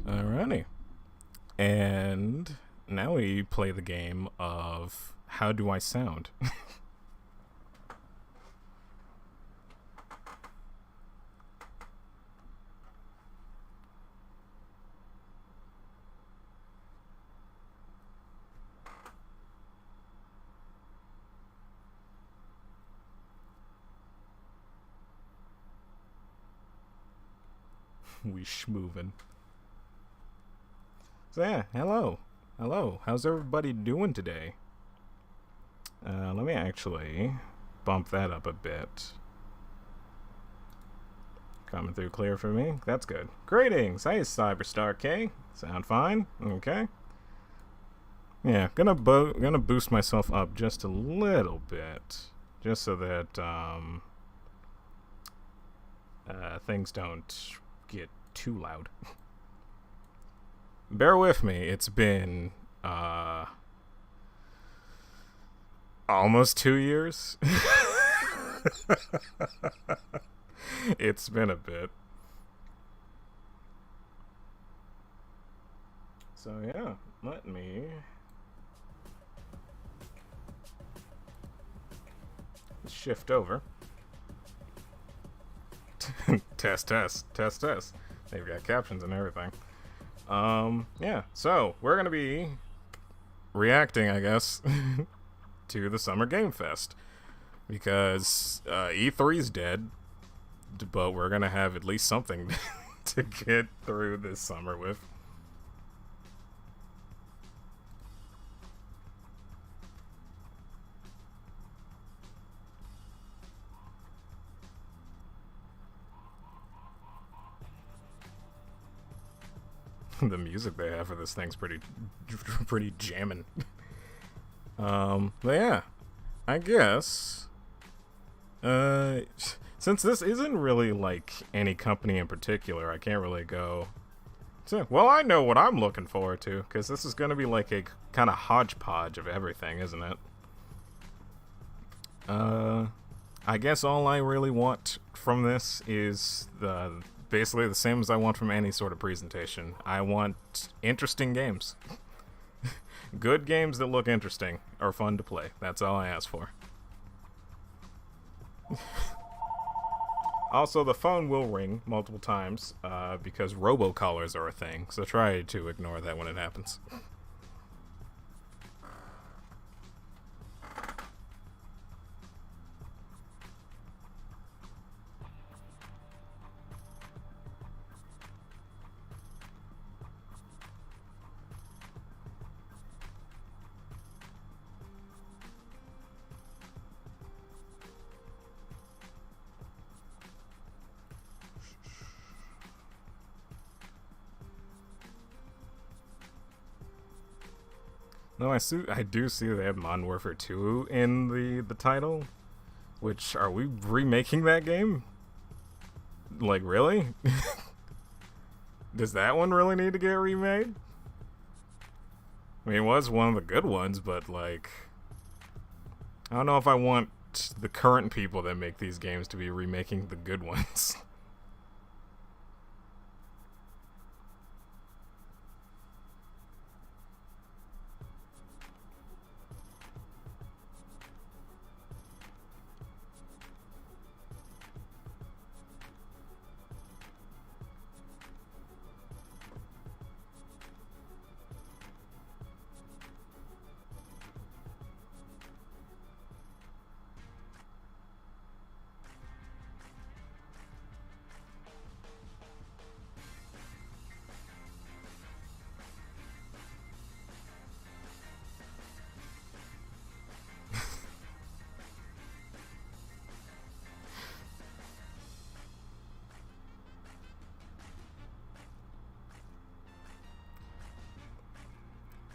Alrighty. And now we play the game of how do I sound? We schmoovin'. So yeah, hello. How's everybody doing today? Let me actually bump that up a bit. Coming through clear for me. That's good. Greetings. Hey, Cyberstar K. Sound fine? Okay. Yeah, gonna boost myself up just a little bit, just so that things don't get too loud. Bear with me. It's been almost 2 years. It's been a bit. So yeah, let me shift over. Test. They've got captions and everything. Yeah, so we're gonna be reacting, I guess, to the Summer Game Fest, because E3's dead, but we're gonna have at least something to get through this summer with. The music they have for this thing's pretty jammin'. But yeah, I guess since this isn't really like any company in particular, I can't really go. So, well, I know what I'm looking forward to, because this is going to be like a kind of hodgepodge of everything, isn't it? I guess all I really want from this is basically the same as I want from any sort of presentation. I want interesting games. Good games that look interesting are fun to play. That's all I ask for. Also, the phone will ring multiple times because robocallers are a thing, so try to ignore that when it happens. No, I do see they have Modern Warfare 2 in the title. Which, are we remaking that game? Like, really? Does that one really need to get remade? I mean, it was one of the good ones, but, like, I don't know if I want the current people that make these games to be remaking the good ones.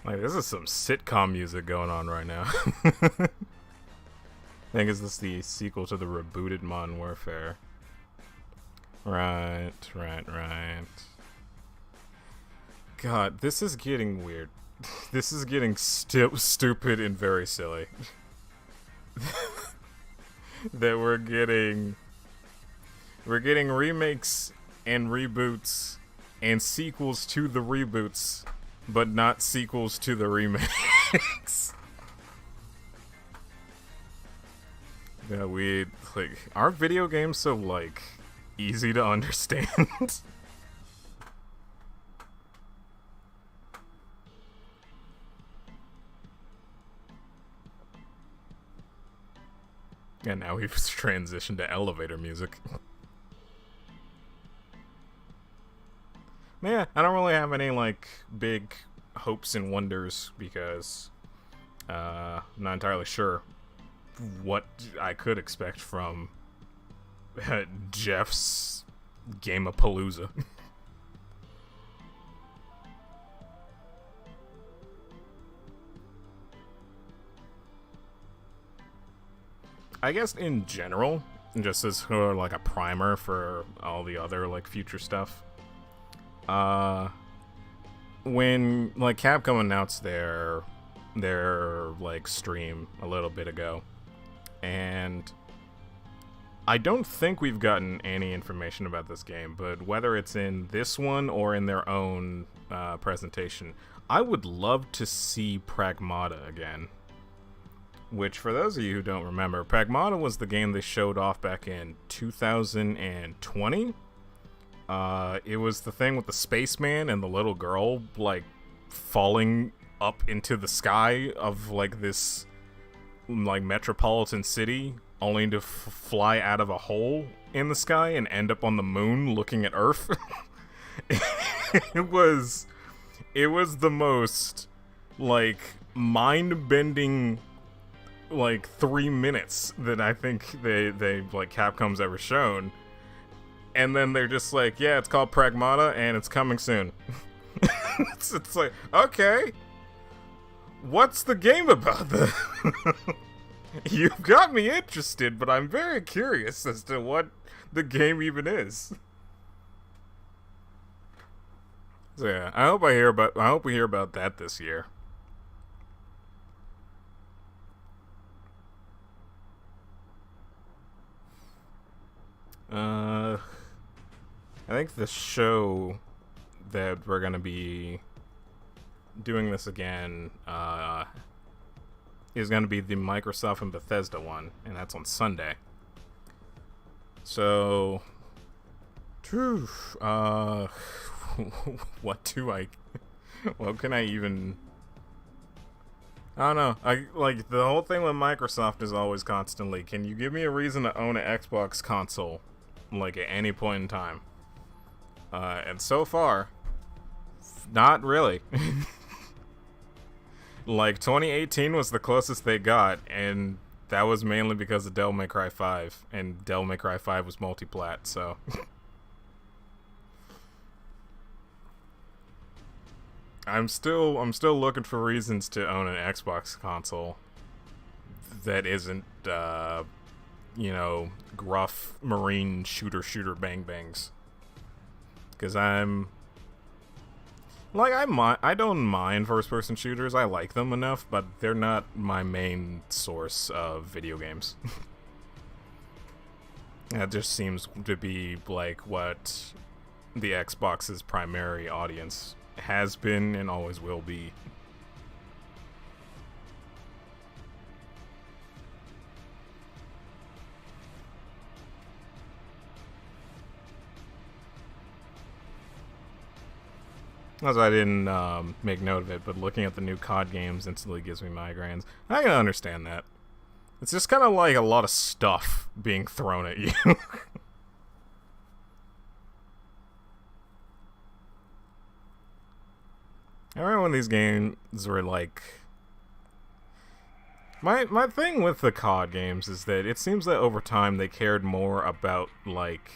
Like, this is some sitcom music going on right now. I think is this the sequel to the rebooted Modern Warfare? Right. God, this is getting weird. This is getting stupid and very silly. That we're getting remakes and reboots and sequels to the reboots, but not sequels to the remakes. Yeah, are video games so, like, easy to understand? And now we've transitioned to elevator music. Yeah, I don't really have any, like, big hopes and wonders because I'm not entirely sure what I could expect from Geoff's Game-a-Palooza. I guess in general, just as sort of like a primer for all the other, like, future stuff. When, like, Capcom announced their like stream a little bit ago, and I don't think we've gotten any information about this game, but whether it's in this one or in their own presentation, I would love to see Pragmata again. Which, for those of you who don't remember, Pragmata was the game they showed off back in 2020. It was the thing with the spaceman and the little girl, like, falling up into the sky of, like, this, like, metropolitan city, only to fly out of a hole in the sky and end up on the moon looking at Earth. It was the most, like, mind-bending, like, 3 minutes that I think they like, Capcom's ever shown. And then they're just like, yeah, it's called Pragmata, and it's coming soon. It's like, okay. What's the game about then? You've got me interested, but I'm very curious as to what the game even is. So yeah, I hope we hear about that this year. I think the show that we're gonna be doing this again is gonna be the Microsoft and Bethesda one, and that's on Sunday. So, what can I even? I don't know. I like the whole thing with Microsoft is always constantly, can you give me a reason to own an Xbox console, like, at any point in time? And so far, not really. Like, 2018 was the closest they got, and that was mainly because of Devil May Cry 5, and Devil May Cry 5 was multi-plat, so. I'm still looking for reasons to own an Xbox console that isn't, you know, gruff marine shooter bang bangs. Because I'm like, I don't mind first person shooters. I like them enough, but they're not my main source of video games. That just seems to be like what the Xbox's primary audience has been and always will be. As I didn't make note of it, but looking at the new COD games instantly gives me migraines. I can understand that. It's just kind of like a lot of stuff being thrown at you. I remember when these games were like... My thing with the COD games is that it seems that over time they cared more about, like,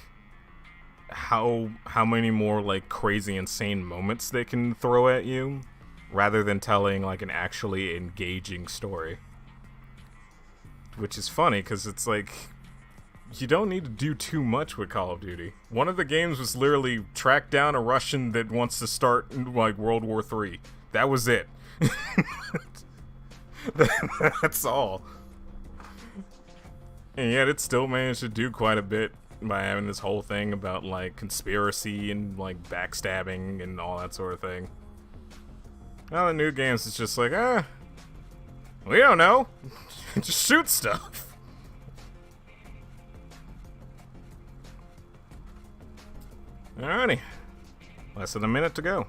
how many more, like, crazy, insane moments they can throw at you, rather than telling, like, an actually engaging story. Which is funny, because it's like, you don't need to do too much with Call of Duty. One of the games was literally track down a Russian that wants to start, like, World War III. That was it. That's all. And yet it still managed to do quite a bit by having this whole thing about, like, conspiracy and, like, backstabbing and all that sort of thing. Now the new games is just like, we don't know. Just shoot stuff. Alrighty. Less than a minute to go.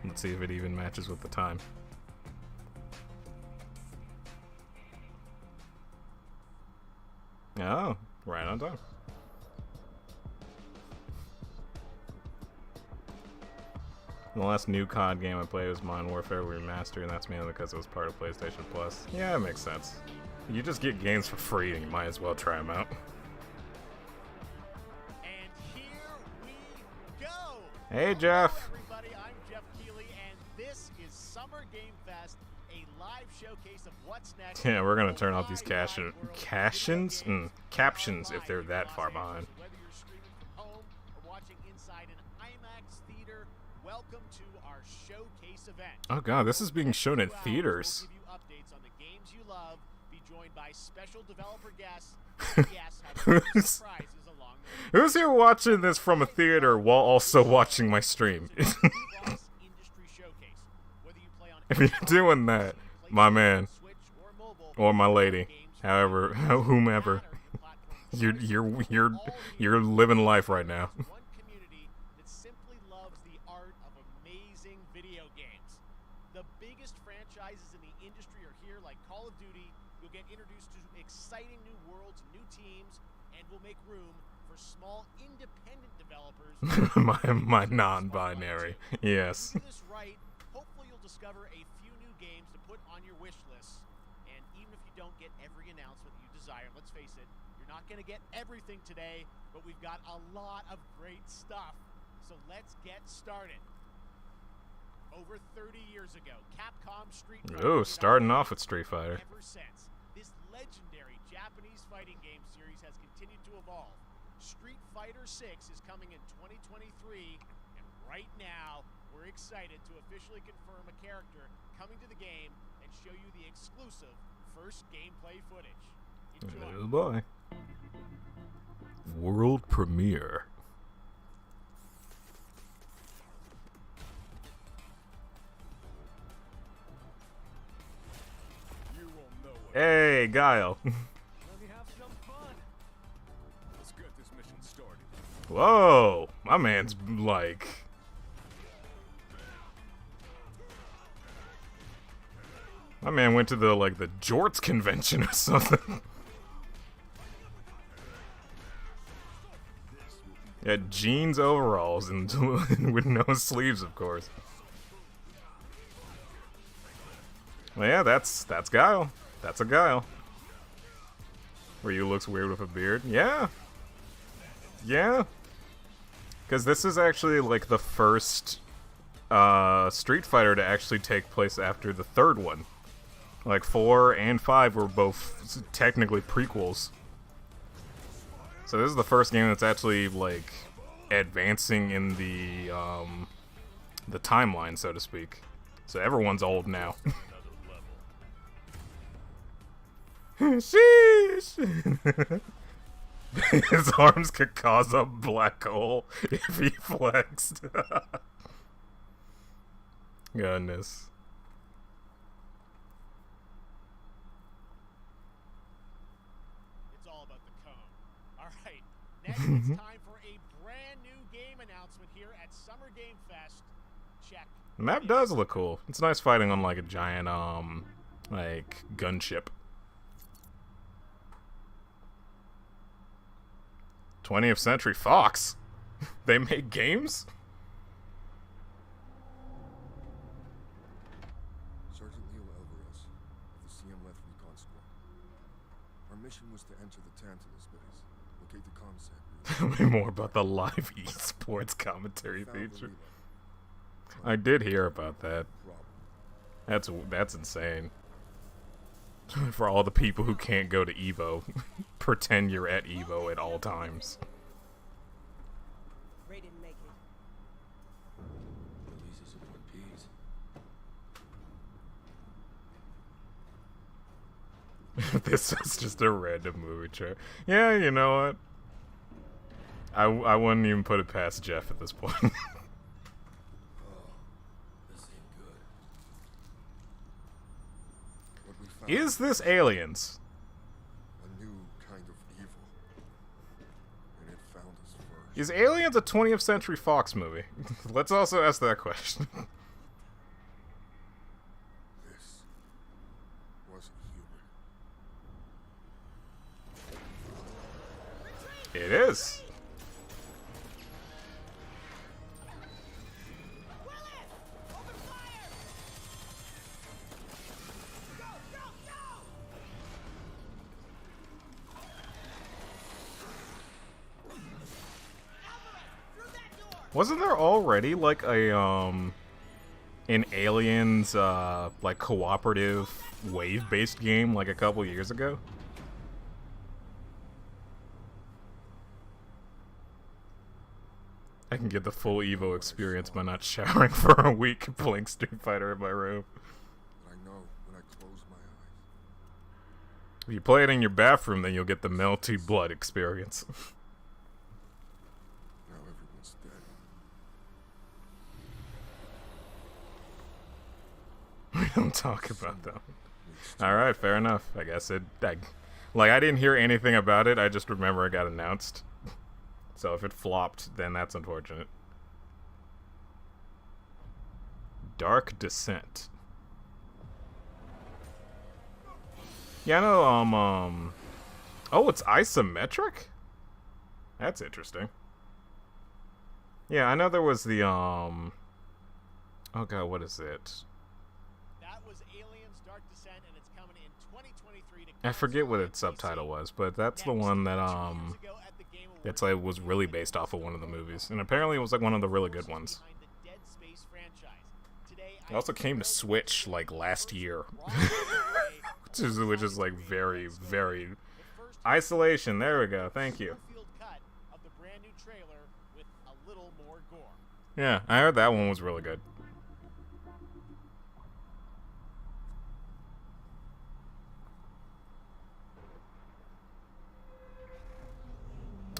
Let's see if it even matches with the time. Oh, right on time. The last new COD game I played was Modern Warfare Remastered, and that's mainly because it was part of PlayStation Plus. Yeah, it makes sense. You just get games for free, and you might as well try them out. And here we go! Hey, Geoff! Hello, everybody. I'm Geoff Keighley, and this is Summer Game Fest, a live showcase of what's next. Yeah, we're gonna turn off these captions if they're that far behind. Whether you're streaming from home or watching inside an IMAX theater, welcome to our showcase event. Oh god, this is being shown in theaters. We'll give you updates on the games you love, be joined by special developer guests, and yes, have surprises along the way. Who's here watching this from a theater while also watching my stream? Industry showcase. Whether you play on If you're doing that, my man, or my lady, however, whomever, you're living life right now. One community that simply loves the art of amazing video games. The biggest franchises in the industry are here, like Call of Duty. You'll get introduced to exciting new worlds, new teams, and will make room for small independent developers. my non-binary, yes. If you do this right, hopefully you'll discover a few new games to put on your wish list. And even if you don't get every announcement that you desire, let's face it, you're not going to get everything today, but we've got a lot of great stuff. So let's get started. Over 30 years ago, Capcom Street Fighter. Ooh, starting off with Street Fighter. Ever since, this legendary Japanese fighting game series has continued to evolve. Street Fighter 6 is coming in 2023, and right now, we're excited to officially confirm a character coming to the game and show you the exclusive first gameplay footage. Enjoy. Oh boy. World premiere. Hey, Guile. Let me have some fun. Let's get this mission started. Whoa, my man's like... My man went to the, like, the Jorts convention or something. This will be Yeah, jeans, overalls, and with no sleeves, of course. Well, yeah, that's Guile. That's a Guile. Ryu looks weird with a beard. Yeah. Yeah. Because this is actually, like, the first Street Fighter to actually take place after the third one. Like, 4 and 5 were both technically prequels. So this is the first game that's actually, like, advancing in the timeline, so to speak. So everyone's old now. Sheesh! His arms could cause a black hole if he flexed. Goodness. It's all about the cone. All right, next it's time for a brand new game announcement here at Summer Game Fest. Check. The map does look cool. It's nice fighting on like a giant like gunship. 20th Century Fox? They make games? Sergeant Leo Alvarez of the CM-led Recon Squad. Our mission was to enter the Tantalus base, locate the comsec. Tell me more about the live esports commentary feature. I did hear about that. That's insane. For all the people who can't go to EVO, pretend you're at EVO at all times. Ray didn't make it. Releases of One Piece. This is just a random movie trailer. Yeah, you know what? I wouldn't even put it past Geoff at this point. Oh, this ain't good. What we found Is this Aliens? a new kind of evil. And it found us first. Is Aliens a 20th Century Fox movie? Let's also ask that question. This wasn't human. It is. Wasn't there already like a an Aliens like cooperative wave-based game like a couple years ago? I can get the full Evo experience by not showering for a week playing Street Fighter in my room. But I know when I close my eyes. If you play it in your bathroom, then you'll get the melty blood experience. Now everyone's dead. We don't talk about that. Alright, fair enough. I guess I didn't hear anything about it, I just remember it got announced. So if it flopped, then that's unfortunate. Dark Descent. Yeah, I know, oh, it's isometric? That's interesting. Yeah, I know there was the, oh god, what is it? That was Aliens Dark Descent, and it's coming in 2023 to I forget what console its and PC. subtitle was, but that's the Next, one that, 2 years ago at the Game it's Awards, like was really based off of one of the movies. And apparently it was like one of the really good ones. behind the Dead Space franchise. Today, It also came to Switch like last year. which is like very, very isolation. There we go. Thank you. Cut of the brand new trailer with a little more gore. Yeah, I heard that one was really good.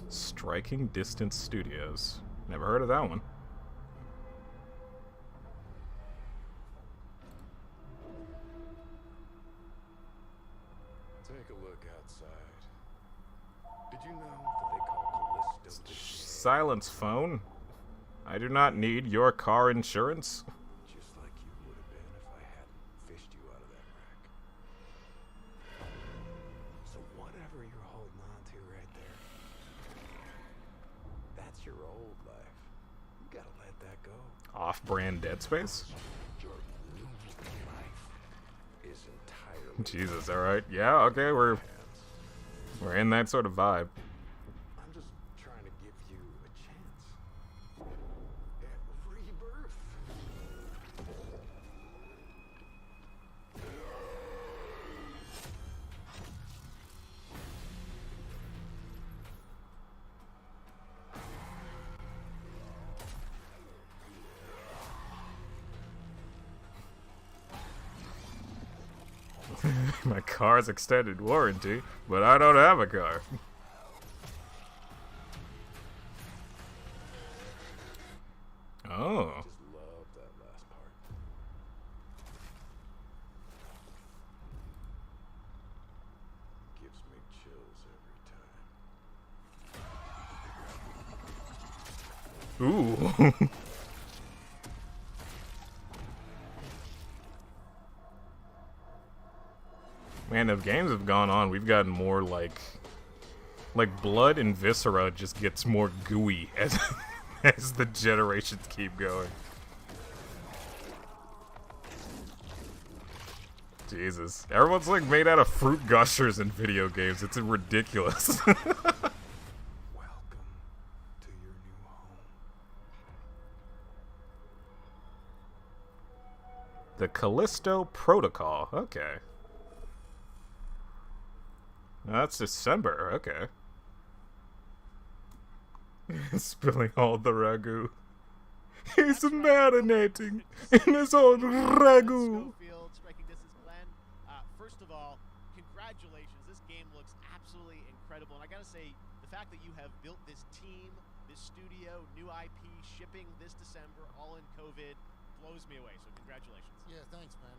Striking Distance Studios. Never heard of that one. Take a look outside. Did you know that they call Callisto the Silence phone. I do not need your car insurance. just like you would have been if I hadn't fished you out of that rack. So whatever you're holding on to right there, that's your old life. You gotta let that go. Off-brand Dead Space? Your new life is entirely Jesus, alright. Yeah, okay, we're in that sort of vibe. I'm just trying to give you a chance at rebirth. My car's extended warranty, but I don't have a car. Oh. Just love that last part. Gives me chills every time. Ooh. Man, if games have gone on, we've gotten more like blood and viscera just gets more gooey as as the generations keep going. Jesus. Everyone's like made out of fruit gushers in video games. It's ridiculous. Welcome to your new home. The Callisto Protocol. Okay. That's December. Okay. Spilling all the ragu. He's marinating in his own ragu. Schofield, striking distance, Glenn. First of all, congratulations. This game looks absolutely incredible. And I gotta say, the fact that you have built this team, this studio, new IP, shipping this December, all in COVID, blows me away. So congratulations. Yeah, thanks, man.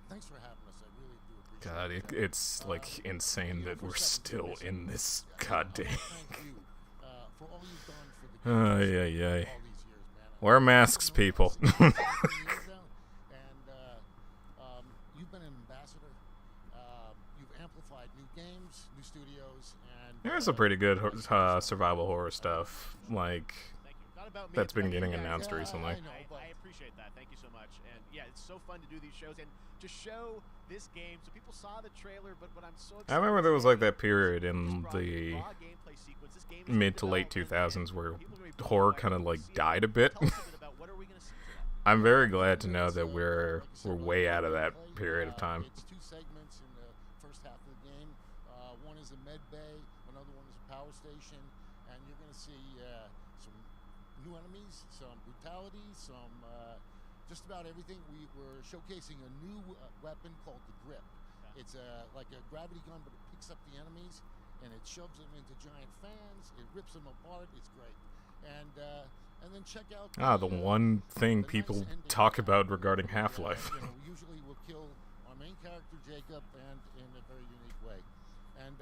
Thanks for having us. I really do appreciate God, it. it's like insane that we're still in this goddamn. Thank you for all you've done for the game Yeah. all these years, man. Wear masks, people. And you've been an ambassador. You've amplified new games, new studios, and There's some pretty good survival horror stuff, like Thank you. Not about me, that's it's been about you getting guys. announced recently. I know, but I appreciate that. Thank you so much. And yeah, it's so fun to do these shows and to show this game. So people saw the trailer, but what I'm so excited I remember there was like that period is in brought the raw gameplay sequence. This game is mid to in late development, 2000s where and people are gonna be blown horror away. kind of We'll like see it. died a bit. Tell us a bit about what are we gonna see today. I'm very glad to know that we're way out of that period of time. It's two segments in the first half of the game. One is a med bay, another one is a power station, and you're going to see some new enemies, some brutality, some just about everything. We're showcasing a new weapon called the grip. It's like a gravity gun, but it picks up the enemies and it shoves them into giant fans. It rips them apart. It's great. And then check out The one thing the people nice ending talk we about have. regarding Half-Life. We usually will kill our main character Jacob, and in a very unique way. And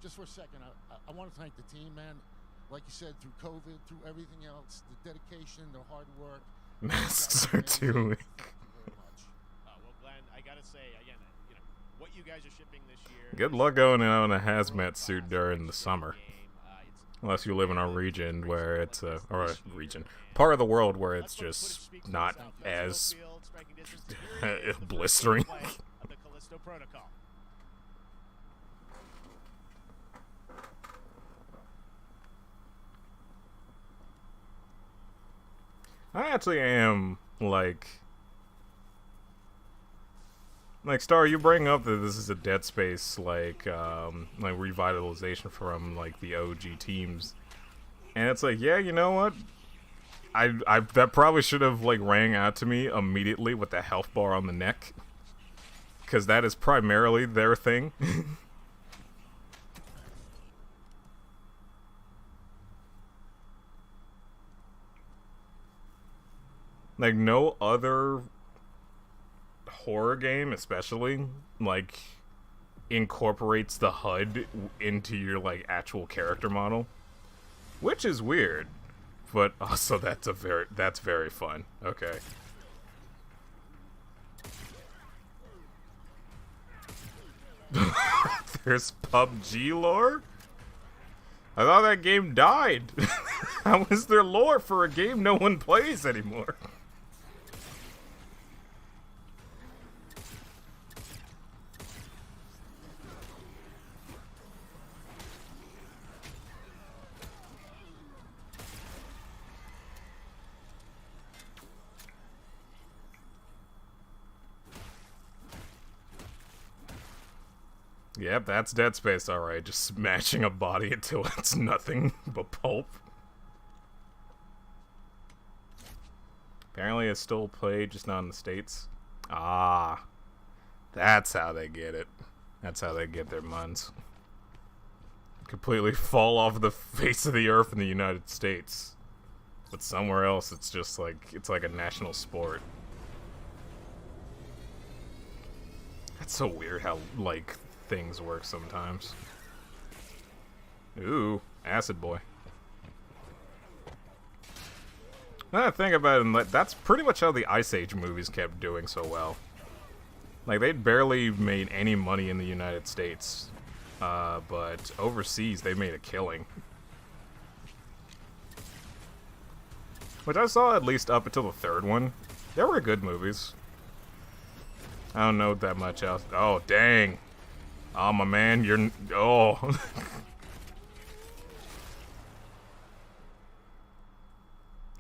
just for a second, I want to thank the team, man. Like you said, through COVID, through everything else, the dedication, the hard work. Masks are too weak. Thank you very much. Well, Glenn, I gotta say again, what you guys are shipping this year. Good luck going out in a hazmat suit during the summer. Unless you live in a region where it's or a region, part of the world where it's just not as blistering. Of the Callisto Protocol. I actually am like Star, you bring up that this is a Dead Space like revitalization from like the OG teams, and it's like, yeah, you know what? I that probably should have like rang out to me immediately with the health bar on the neck, because that is primarily their thing. Like no other horror game, especially, like incorporates the HUD into your like actual character model, which is weird, but also that's very fun. Okay. There's PUBG lore? I thought that game died. How is there lore for a game no one plays anymore? Yep, that's Dead Space, alright. Just smashing a body until it's nothing but pulp. Apparently it's still played, just not in the States. Ah. That's how they get it. That's how they get their muns. Completely fall off the face of the earth in the United States. But somewhere else it's just like, it's like a national sport. That's so weird how, like, things work sometimes. Ooh, Acid Boy. Now that I think about it, that's pretty much how the Ice Age movies kept doing so well. Like, they'd barely made any money in the United States. But overseas, they made a killing. Which I saw at least up until the third one. They were good movies. I don't know that much else. Oh, dang. Oh, my man, you're... Oh.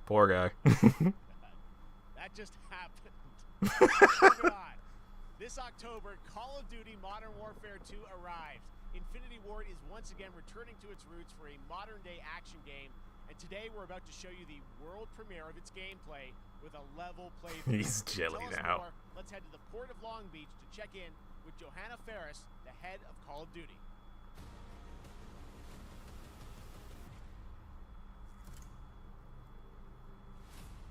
Poor guy. That just happened. Moving on. This October, Call of Duty Modern Warfare 2 arrives. Infinity Ward is once again returning to its roots for a modern-day action game, and today we're about to show you the world premiere of its gameplay with a level playthrough. He's jelly To tell us now. more, let's head to the port of Long Beach to check in with Johanna Ferris, the head of Call of Duty.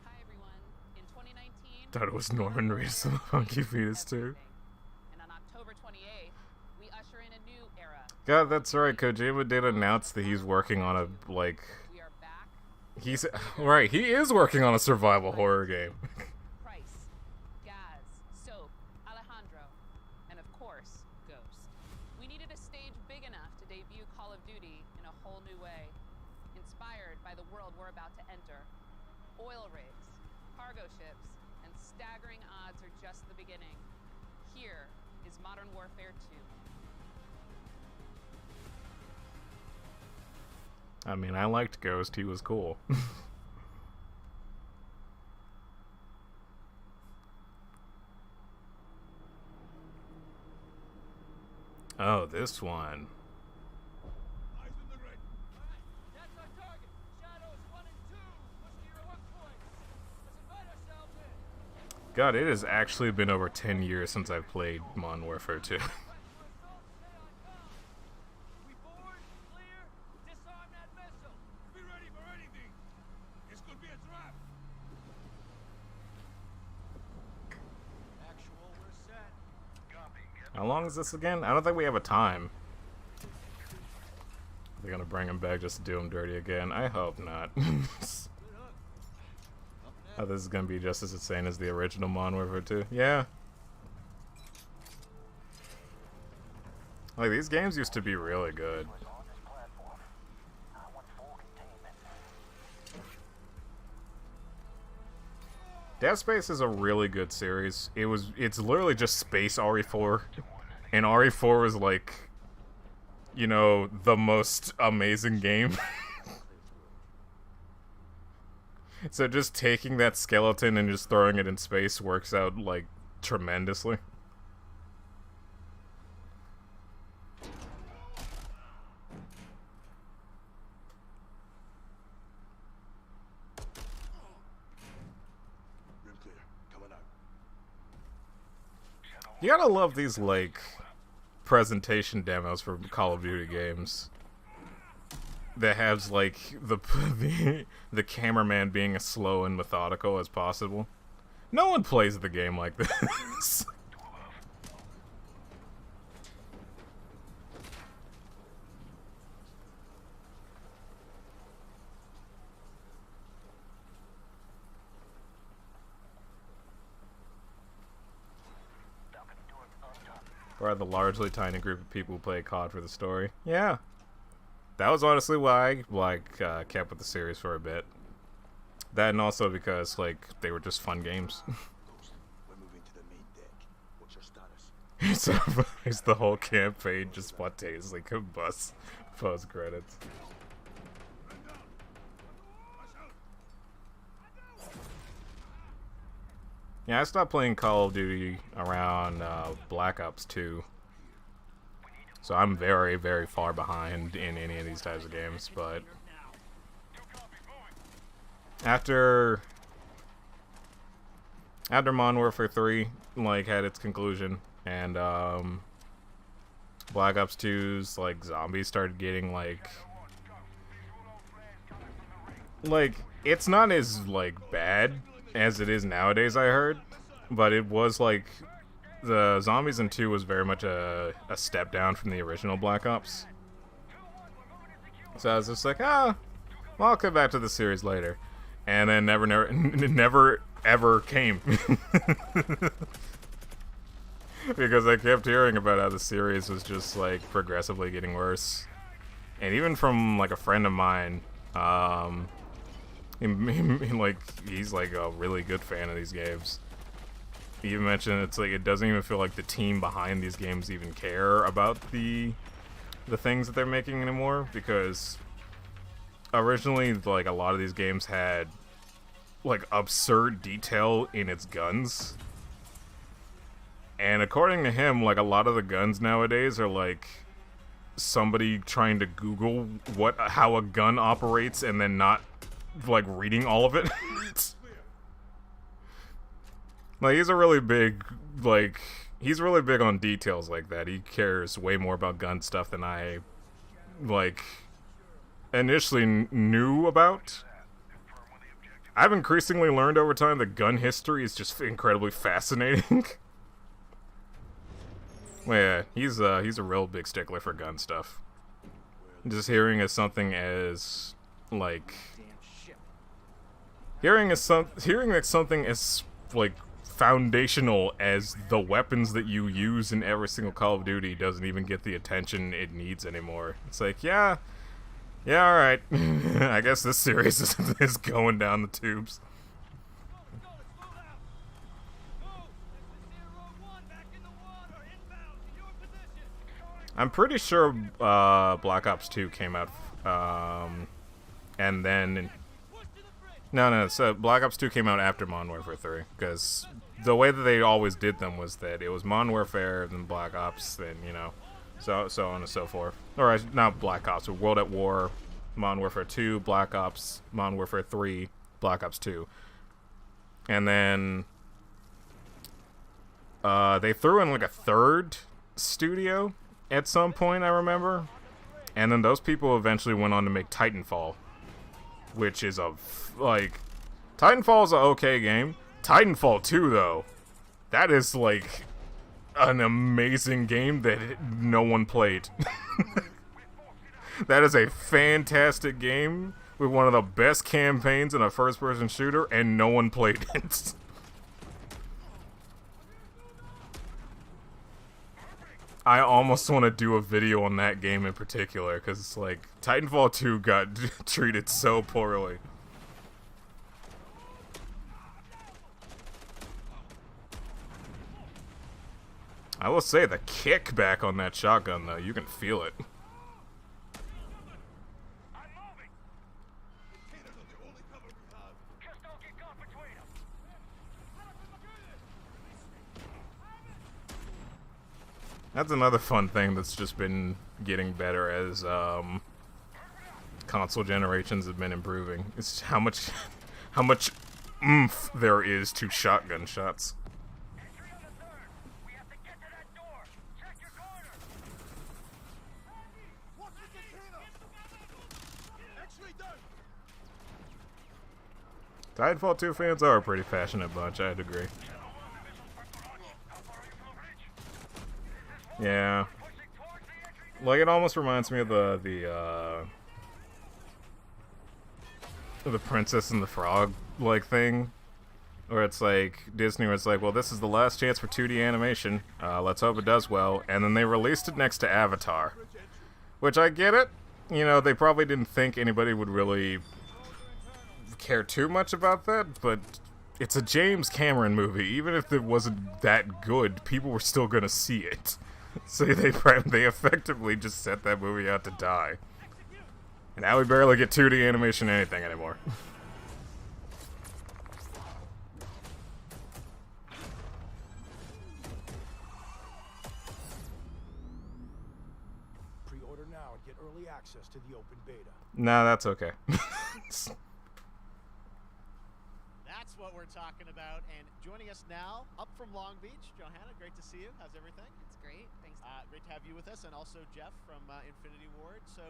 Hi everyone. In 2019, Thought it was Norman Reedus and the Funky Fetus too. And on October 28th, we usher in a new era. God, that's right. Kojima did announce that he's working on a, like... We are back. He's... Right, he is working on a survival horror game. Price, Gaz, Soap, Alejandro, and of course, Ghost. We needed a stage big enough to debut Call of Duty in a whole new way. Inspired by the world we're about to enter. Oil rigs, cargo ships, and staggering odds are just the beginning. Here is Modern Warfare 2. I mean, I liked Ghost. He was cool. Oh, this one. Eyes in the red. Alright, that's our target. Shadows 1 and 2. Push to your hook points. Let's invite ourselves in. God, it has actually been over 10 years since I've played Modern Warfare 2. Ready for assault, stay on comm. We forward, clear, disarm that missile. Be ready for anything. This could be a trap. Actual, we're set. Copy. How long is this again? I don't think we have a time. They're gonna bring him back just to do him dirty again. I hope not. Good hook. Oh, this is gonna be just as insane as the original Modern Warfare 2. Yeah. Like, these games used to be really good. Dead Space is a really good series. It's literally just space RE4. And RE4 was like, you know, the most amazing game. So just taking that skeleton and just throwing it in space works out, like, tremendously. Rim clear. Coming out. You gotta love these, like, presentation demos for Call of Duty games. That has, like, the cameraman being as slow and methodical as possible. No one plays the game like this. Or the largely tiny group of people who play COD for the story. Yeah. that was honestly why I kept with the series for a bit. That and also because like they were just fun games. Ghost, we're moving to the main deck. What's your status? It's the whole campaign just spontaneously combusts post credits. Yeah, I stopped playing Call of Duty around Black Ops 2. So I'm very, very far behind in any of these types of games, but after Modern Warfare 3 like had its conclusion and Black Ops 2's like zombies started getting like it's not as like bad as it is nowadays, I heard, but it was like the zombies in 2 was very much a step down from the original Black Ops. So I was just like, well, I'll come back to the series later. And then never ever came. Because I kept hearing about how the series was just like progressively getting worse. And even from like a friend of mine, he's like a really good fan of these games. He even mentioned it's like it doesn't even feel like the team behind these games even care about the things that they're making anymore, because originally like a lot of these games had like absurd detail in its guns, and according to him, like a lot of the guns nowadays are like somebody trying to Google how a gun operates and then not like reading all of it. Like he's really big on details like that. He cares way more about gun stuff than I like initially knew about. I've increasingly learned over time that gun history is just incredibly fascinating. Well, yeah, he's a real big stickler for gun stuff. Just hearing something as like foundational as the weapons that you use in every single Call of Duty doesn't even get the attention it needs anymore. It's like, yeah, alright. I guess this series is going down the tubes. I'm pretty sure Black Ops 2 came out, and then... No, so Black Ops 2 came out after Modern Warfare 3, because the way that they always did them was that it was Modern Warfare, then Black Ops, then, you know, so on and so forth. Or, not Black Ops, but World at War, Modern Warfare 2, Black Ops, Modern Warfare 3, Black Ops 2. And then they threw in like a third studio at some point, I remember. And then those people eventually went on to make Titanfall, which is Titanfall is an okay game. Titanfall 2, though, that is like an amazing game that no one played. That is a fantastic game with one of the best campaigns in a first-person shooter, and no one played it. I almost want to do a video on that game in particular, because it's like Titanfall 2 got treated so poorly. I will say the kickback on that shotgun, though, you can feel it. That's another fun thing that's just been getting better as console generations have been improving. It's how much oomph there is to shotgun shots. Titanfall 2 fans are a pretty passionate bunch, I'd agree. Yeah. Like, it almost reminds me of the Princess and the Frog, like, thing. Where it's like, Disney was like, well, this is the last chance for 2D animation. Let's hope it does well. And then they released it next to Avatar. Which, I get it. you know, they probably didn't think anybody would really care too much about that, but it's a James Cameron movie. Even if it wasn't that good, people were still gonna see it. So they effectively just set that movie out to die. And now we barely get 2D animation anything anymore. Pre-order now and get early access to the open beta. Nah, that's okay. That's what we're talking about. And joining us now, up from Long Beach, Johanna, great to see you. How's everything? It's great. Thanks. Great to have you with us, and also Geoff from Infinity Ward. So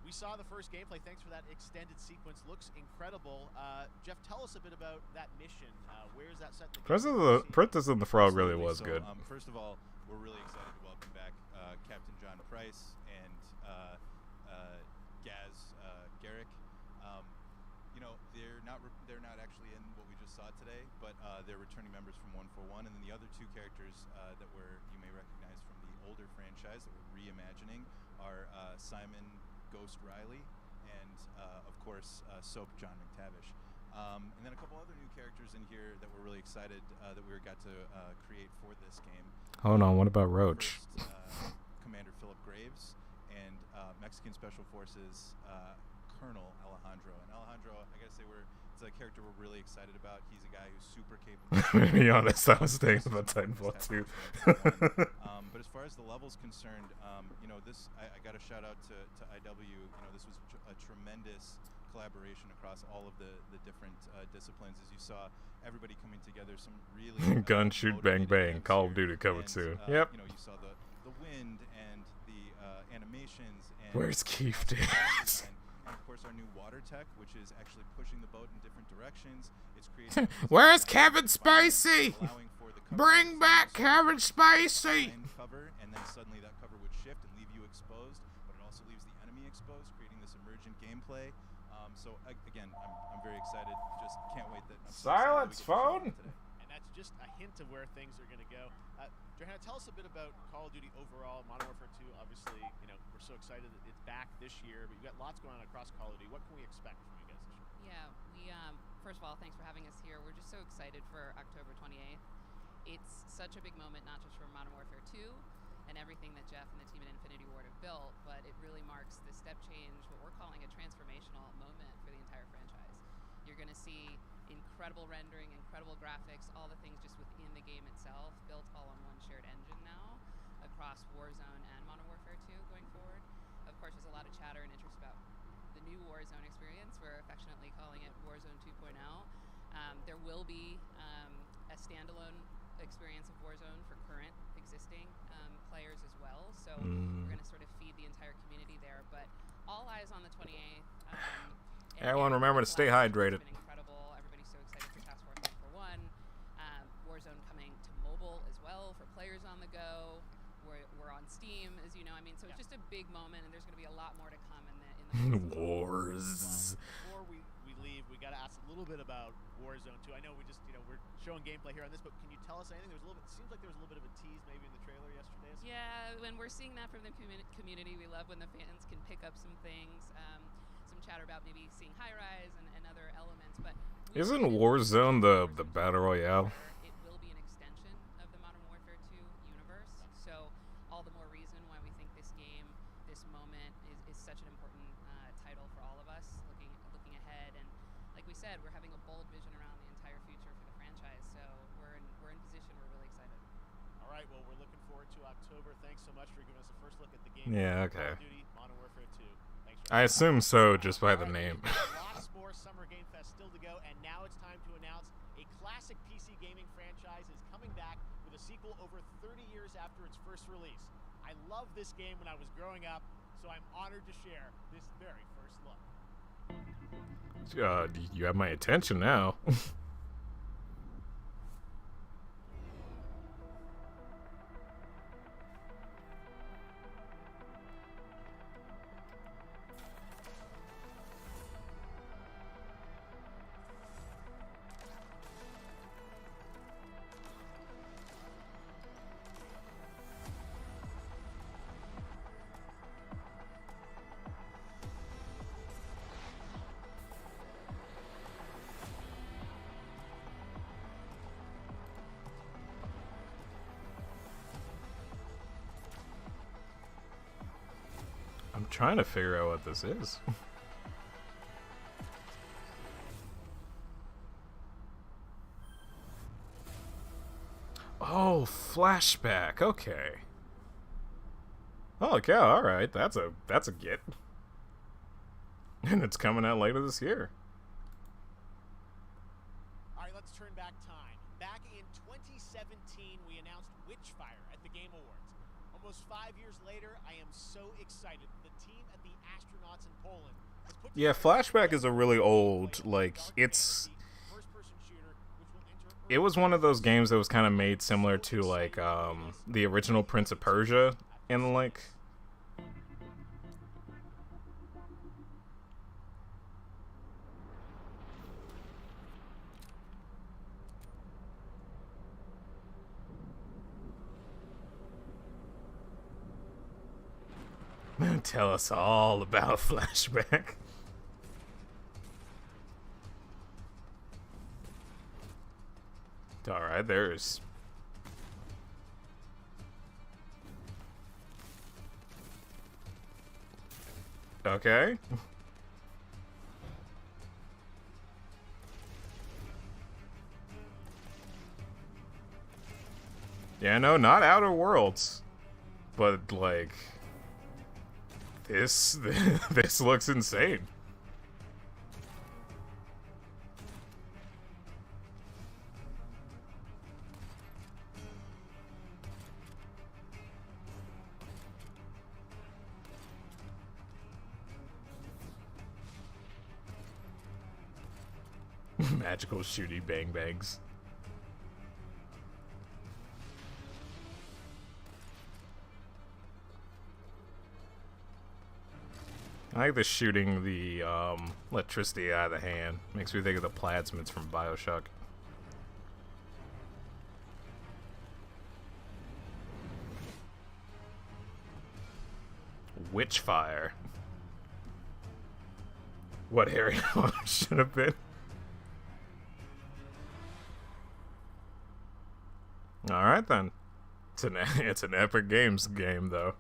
we saw the first gameplay. Thanks for that extended sequence. Looks incredible. Geoff, tell us a bit about that mission. Where is that set? Princess and the Frog really was So, good. First of all, we're really excited to welcome back Captain John Price and Gaz Garrick. You know, they're not actually in what we just saw today, but they're returning members from 141, and then the other two characters that you may recognize from the older franchise that we're reimagining are Simon Ghost Riley and of course Soap John McTavish. And then a couple other new characters in here that we're really excited that we got to create for this game. Hold on, what about Roach? First, Commander Philip Graves and Mexican Special Forces Colonel Alejandro. And Alejandro, I gotta say, it's a character we're really excited about. He's a guy who's super capable. To be honest, I was thinking about Titanfall 2. But as far as the level's concerned, you know, I got a shout out to IW. You know, this was a tremendous collaboration across all of the different disciplines. As you saw, everybody coming together, some really Gun, shoot, bang, bang. Call of Duty coming soon. Yep. You know, you saw the wind and the animations. And Where's Keith Davis? And of course, our new water tech, which is actually pushing the boat in different directions. It's creating. Where's Kevin Spacey? allowing for the cover Bring to back stay Kevin Spacey! behind cover, and then suddenly that cover would shift and leave you exposed, but it also leaves the enemy exposed, creating this emergent gameplay. So again, I'm very excited. Just can't wait that. Silence, phone. And that's just a hint of where things are going to go. Johanna, tell us a bit about Call of Duty overall. Modern Warfare 2, obviously, you know, we're so excited that it's back this year, but you've got lots going on across Call of Duty. What can we expect from you guys this year? Yeah, we first of all, thanks for having us here. We're just so excited for October 28th. It's such a big moment, not just for Modern Warfare 2 and everything that Geoff and the team at Infinity Ward have built, but it really marks the step change, what we're calling a transformational moment for the entire franchise. You're going to see incredible rendering, incredible graphics, all the things just within the game itself, built all on one shared engine now across Warzone and Modern Warfare 2 going forward. Of course, there's a lot of chatter and interest about the new Warzone experience. We're affectionately calling it Warzone 2.0. There will be a standalone experience of Warzone for current existing players as well. So we're going to sort of feed the entire community there. But all eyes on the 28th. Everyone remember to stay hydrated. It's been incredible. Everybody's so excited for Task Force 141. Warzone coming to mobile as well for players on the go. We're on Steam, as you know. I mean, so it's just a big moment, and there's going to be a lot more to come in the Wars. Before we leave, we got to ask a little bit about Warzone 2. I know we just, you know, we're showing gameplay here on this, but can you tell us anything? Seems like there was a little bit of a tease maybe in the trailer yesterday. Yeah, when we're seeing that from the community, we love when the fans can pick up some things. Some chatter about maybe seeing high rise and other elements, but Isn't Warzone the battle royale? It will be an extension of the Modern Warfare 2 universe, so all the more reason why we think this game, this moment, is such an important title for all of us looking ahead. And like we said, we're having a bold vision around the entire future for the franchise, so we're in position. We're really excited. All right, well, we're looking forward to October. Thanks so much for giving us a first look at the game. Yeah, okay. Call of Duty, Modern Warfare 2. Thanks for I assume so, just by the All right, name. we've got lots more Summer Game Fest still to go, and now it's time to announce a classic PC gaming franchise is coming back with a sequel over 30 years after its first release. I loved this game when I was growing up, so I'm honored to share this very first look. You have my attention now. trying to figure out what this is. Oh, flashback. Okay. Oh, yeah, alright. That's a get. And it's coming out later this year. All right, let's turn back time. Back in 2017, we announced Witchfire at the Game Awards. Almost 5 years later, I am so excited. The team at the Astronauts in Poland has put Yeah, Flashback is a really old, like, it's... It was one of those games that was kind of made similar to, like, the original Prince of Persia, and, like... Tell us all about Flashback. Alright, there's... Okay. Yeah, no, not Outer Worlds. But, like... This looks insane. Magical shooty bang bangs. I like the shooting the electricity out of the hand. Makes me think of the plasmids from BioShock. Witchfire. What Harry should have been. Alright then. It's an Epic Games game though.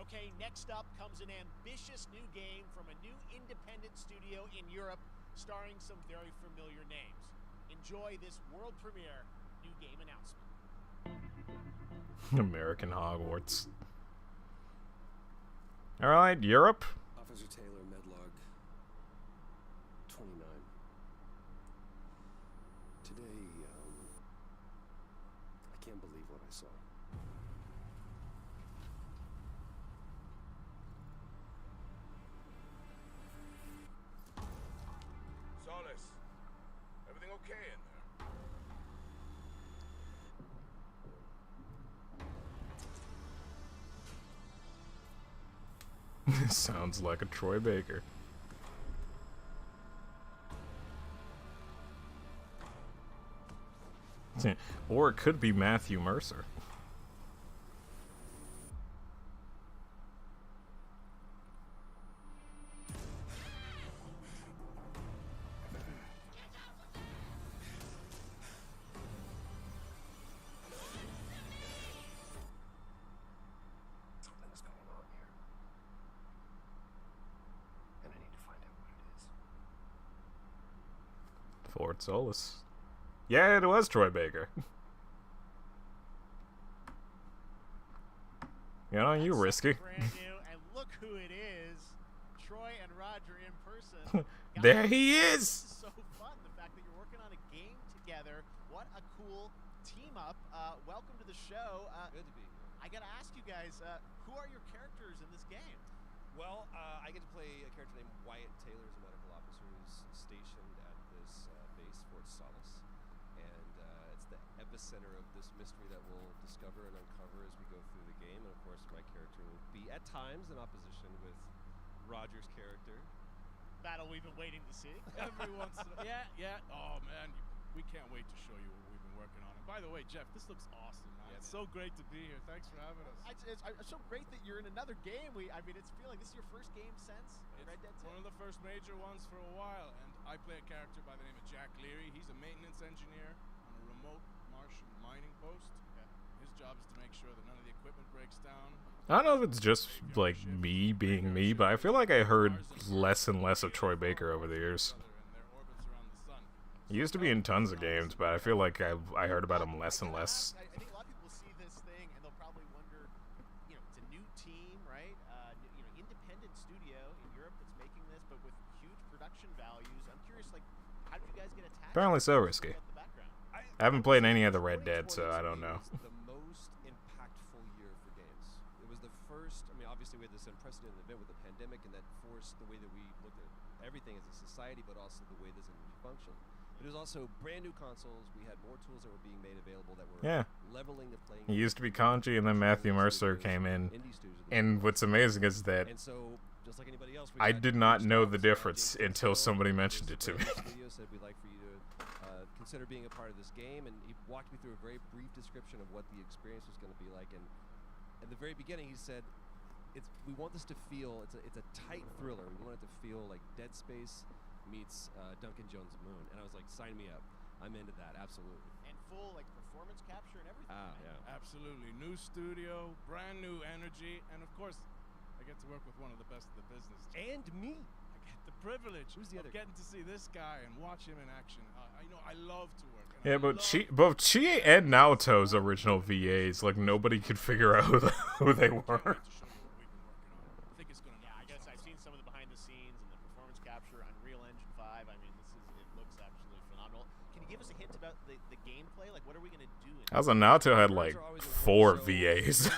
Okay, next up comes an ambitious new game from a new independent studio in Europe, starring some very familiar names. Enjoy this world premiere new game announcement. American Hogwarts. Alright, Europe. Officer Taylor, Medlog 29. Today, I can't believe what I saw. Solis, everything okay in there? Sounds like a Troy Baker. Or it could be Matthew Mercer. Something's going on here. And I need to find out what it is. Fort Solis. Yeah, it was Troy Baker. You know, you risky. Brand new, and look who it is. Troy and Roger in person. There he is! This is so fun, the fact that you're working on a game together. What a cool team up. Welcome to the show. Good to be here. I gotta ask you guys, who are your characters in this game? Well, I get to play a character named Wyatt Taylor, who's a medical officer who's stationed at this base, Fort Solis. And it's the epicenter of this mystery that we'll discover and uncover as we go through the game. And of course, my character will be at times in opposition with Roger's character. Battle we've been waiting to see. Every once in a yeah. Oh man, we can't wait to show you what we've been working on. And by the way, Geoff, this looks awesome, man. Yeah, It's so great to be here. Thanks for having us. It's so great that you're in another game. I mean, it's feeling this is your first game since Red Dead 2. One of the first major ones for a while, and I play a character by the name of Jack Leary. He's a maintenance engineer on a remote Martian mining post. Okay. His job is to make sure that none of the equipment breaks down. I don't know if it's just like me being me, but I feel like I heard less and less of Troy Baker over the years. He used to be in tons of games, but I feel like I heard about him less and less. I think a lot of people see this thing and they'll probably wonder, you know, it's a new team, right? You know, independent studio in Europe that's making this, but with huge production values. I'm curious, like, how did you guys get attached? Apparently so risky. I haven't played any of the Red Dead, so I don't know. The most impactful year for games. It was the first. I mean, obviously we had this unprecedented event with the pandemic, and that forced the way that we looked at everything as a society, but also the way this industry functioned. But it was also brand new consoles. We had more tools that were being made available that were leveling the playing. He used to be Kanji, and then Matthew Mercer came in. And what's amazing is that and so, just like anybody else, I did not know the difference until somebody mentioned it to me. Said we'd like for you to consider being a part of this game, and he walked me through a very brief description of what the experience was going to be like. And at the very beginning, he said, we want this to feel it's a tight thriller. We want it to feel like Dead Space meets Duncan Jones' Moon. And I was like, sign me up. I'm into that, absolutely. And full like performance capture and everything. Yeah. Absolutely. New studio, brand new energy, and of course, I get to work with one of the best in the business. And me. I get the privilege Who's the of other getting to see this guy and watch him in action. I love to work. Yeah, but both Chie and Naoto's original VAs, like nobody could figure out who they were. Yeah, I guess I've seen some of the behind the scenes and the performance capture, Unreal Engine 5. I mean, it looks absolutely phenomenal. Can you give us a hint about the gameplay? Like, what are we going to do? Also, Naoto had like 4 VAs.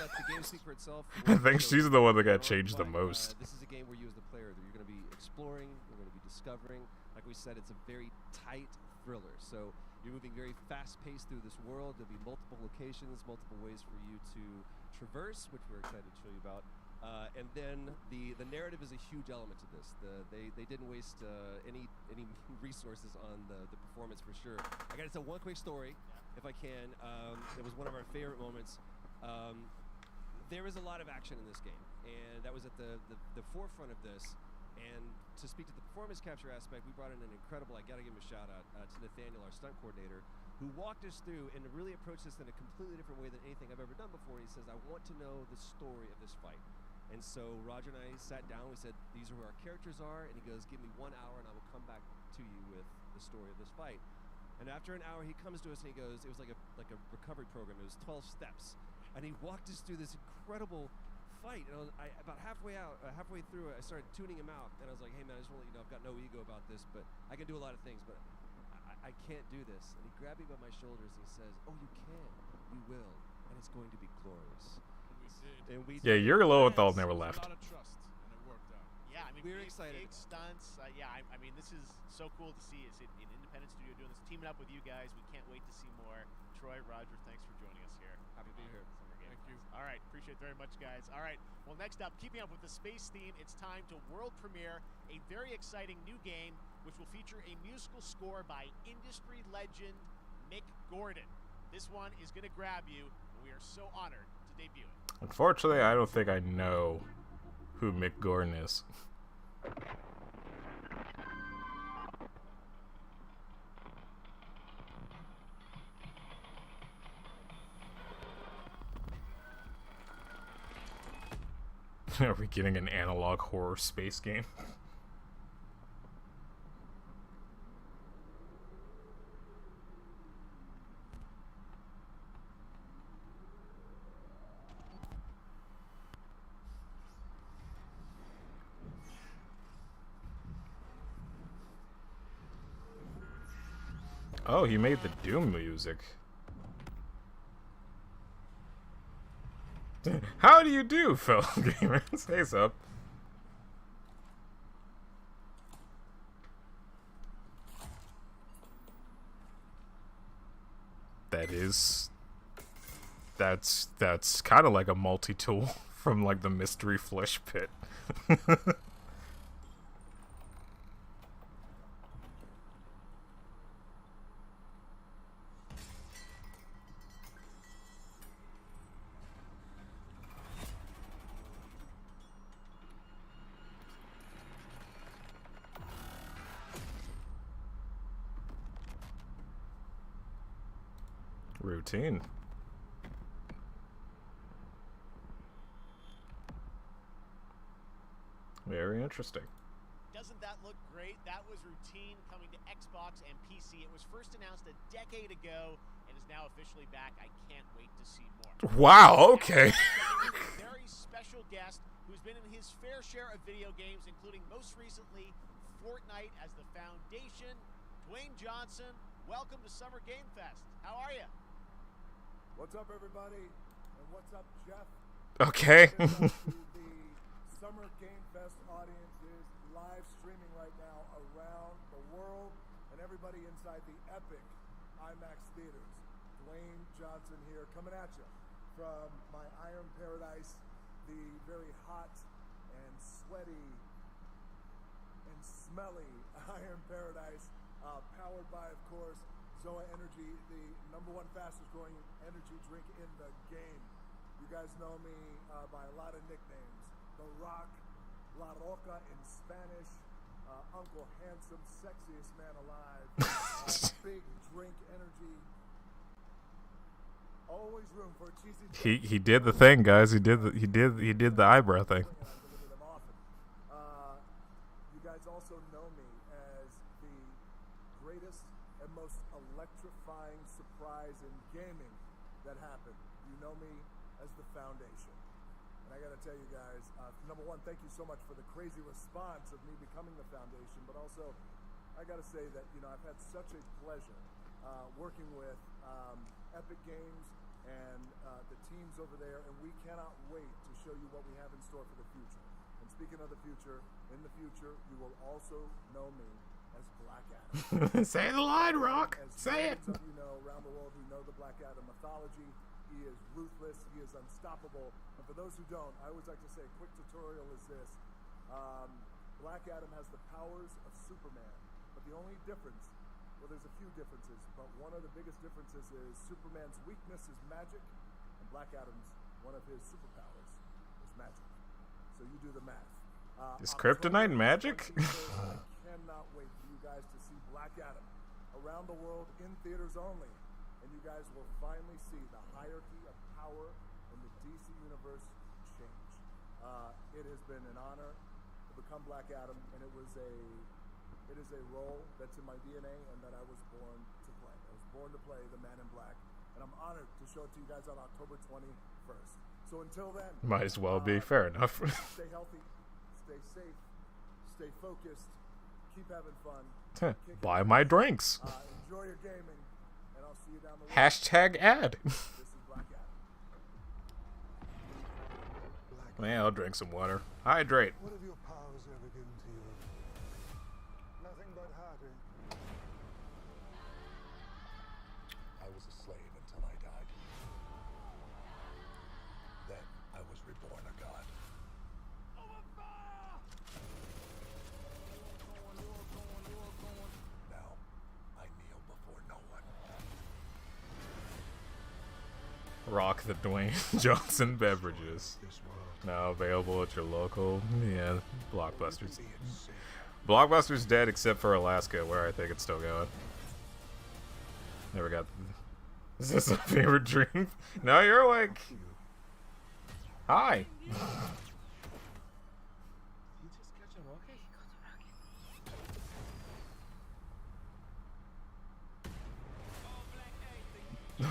I think she's the one that got changed the most. This is a game where you as the player, you're going to be exploring, you're going to be discovering. Like we said, it's a very tight thriller. So you're moving very fast-paced through this world. There'll be multiple locations, multiple ways for you to traverse, which we're excited to show you about. And then the narrative is a huge element to this. They didn't waste any resources on the performance for sure. I got to tell one quick story, if I can. It was one of our favorite moments. There is a lot of action in this game, and that was at the forefront of this. And to speak to the performance capture aspect, we brought in an incredible, I got to give him a shout out to Nathaniel, our stunt coordinator, who walked us through and really approached this in a completely different way than anything I've ever done before. He says, I want to know the story of this fight. And so Roger and I sat down, we said, these are who our characters are, and he goes, give me 1 hour and I will come back to you with the story of this fight. And after an hour, he comes to us and he goes, it was like a recovery program, it was 12 steps. And he walked us through this incredible fight, and about halfway through it, I started tuning him out, and I was like, hey man, I just want to let you know I've got no ego about this, but I can do a lot of things, but I can't do this. And he grabbed me by my shoulders and he says, oh, you can, you will, and it's going to be glorious. And we Yeah, your Lowenthal never left. A lot of trust, and it worked out. Yeah, I mean, we're excited. Big stunts. Yeah, I mean, this is so cool to see. It's an independent studio doing this, teaming up with you guys. We can't wait to see more. Troy, Roger, thanks for joining us here. Happy to be here. Thank you. All right, appreciate it very much, guys. All right, well, next up, keeping up with the space theme, it's time to world premiere a very exciting new game, which will feature a musical score by industry legend Mick Gordon. This one is going to grab you, and we are so honored to debut it. Unfortunately, I don't think I know who Mick Gordon is. Are we getting an analog horror space game? Oh, he made the Doom music. How do you do, fellow gamers? Hey, sup? That's kind of like a multi-tool from like the Mystery Flesh Pit. Routine. Very interesting. Doesn't that look great? That was routine coming to Xbox and PC. It was first announced a decade ago and is now officially back. I can't wait to see more. Wow, okay. A very special guest who's been in his fair share of video games, including most recently Fortnite as the foundation. Dwayne Johnson, welcome to Summer Game Fest. How are you? What's up, everybody? And what's up, Geoff? Okay. The Summer Game Fest audience is live streaming right now around the world, and everybody inside the epic IMAX theaters. Dwayne Johnson here, coming at you from my Iron Paradise, the very hot and sweaty and smelly Iron Paradise, powered by, of course, Zoa Energy, the #1 fastest growing energy drink in the game. You guys know me by a lot of nicknames. The Rock, La Roca in Spanish, Uncle Handsome, sexiest man alive, big drink energy. Always room for a cheesy. He did the thing, guys. He did the eyebrow thing. You guys also know me as the greatest and most electrifying surprise in gaming that happened. You know me as the Foundation. And I gotta tell you guys, #1, thank you so much for the crazy response of me becoming the Foundation, but also I gotta say that, you know, I've had such a pleasure working with Epic Games and the teams over there, and we cannot wait to show you what we have in store for the future. And speaking of the future, in the future, you will also know me as Black Adam. Say the line, Rock. As Say it. millions of you know around the world who know the Black Adam mythology, he is ruthless, he is unstoppable. And for those who don't, I always like to say a quick tutorial is this. Black Adam has the powers of Superman, but the only difference, well, there's a few differences, but one of the biggest differences is Superman's weakness is magic, and Black Adam's, one of his superpowers, is magic. So you do the math. Is kryptonite magic? I cannot wait for you guys to see Black Adam around the world in theaters only, and you guys will finally see the hierarchy of power in the DC universe change. It has been an honor to become Black Adam, and it is a role that's in my DNA and that I was born to play. I was born to play the Man in Black, and I'm honored to show it to you guys on October 21st. So until then, Might as well be. Fair enough. stay healthy, stay safe, stay focused, keep having fun. kick Buy it. my drinks. Enjoy your gaming, and I'll see you down the road. Hashtag ad. This is Black Adam. Yeah, I'll drink some water. Hydrate. What have your powers ever given to you? Nothing but heartache. I was a slave until I died. Then I was reborn a god. Now, I kneel before no one. Rock the Dwayne Johnson beverages. Now available at your local, Blockbusters. Blockbuster's dead except for Alaska, where I think it's still going. Never got. Is this a favorite drink? No, you're like. Hi.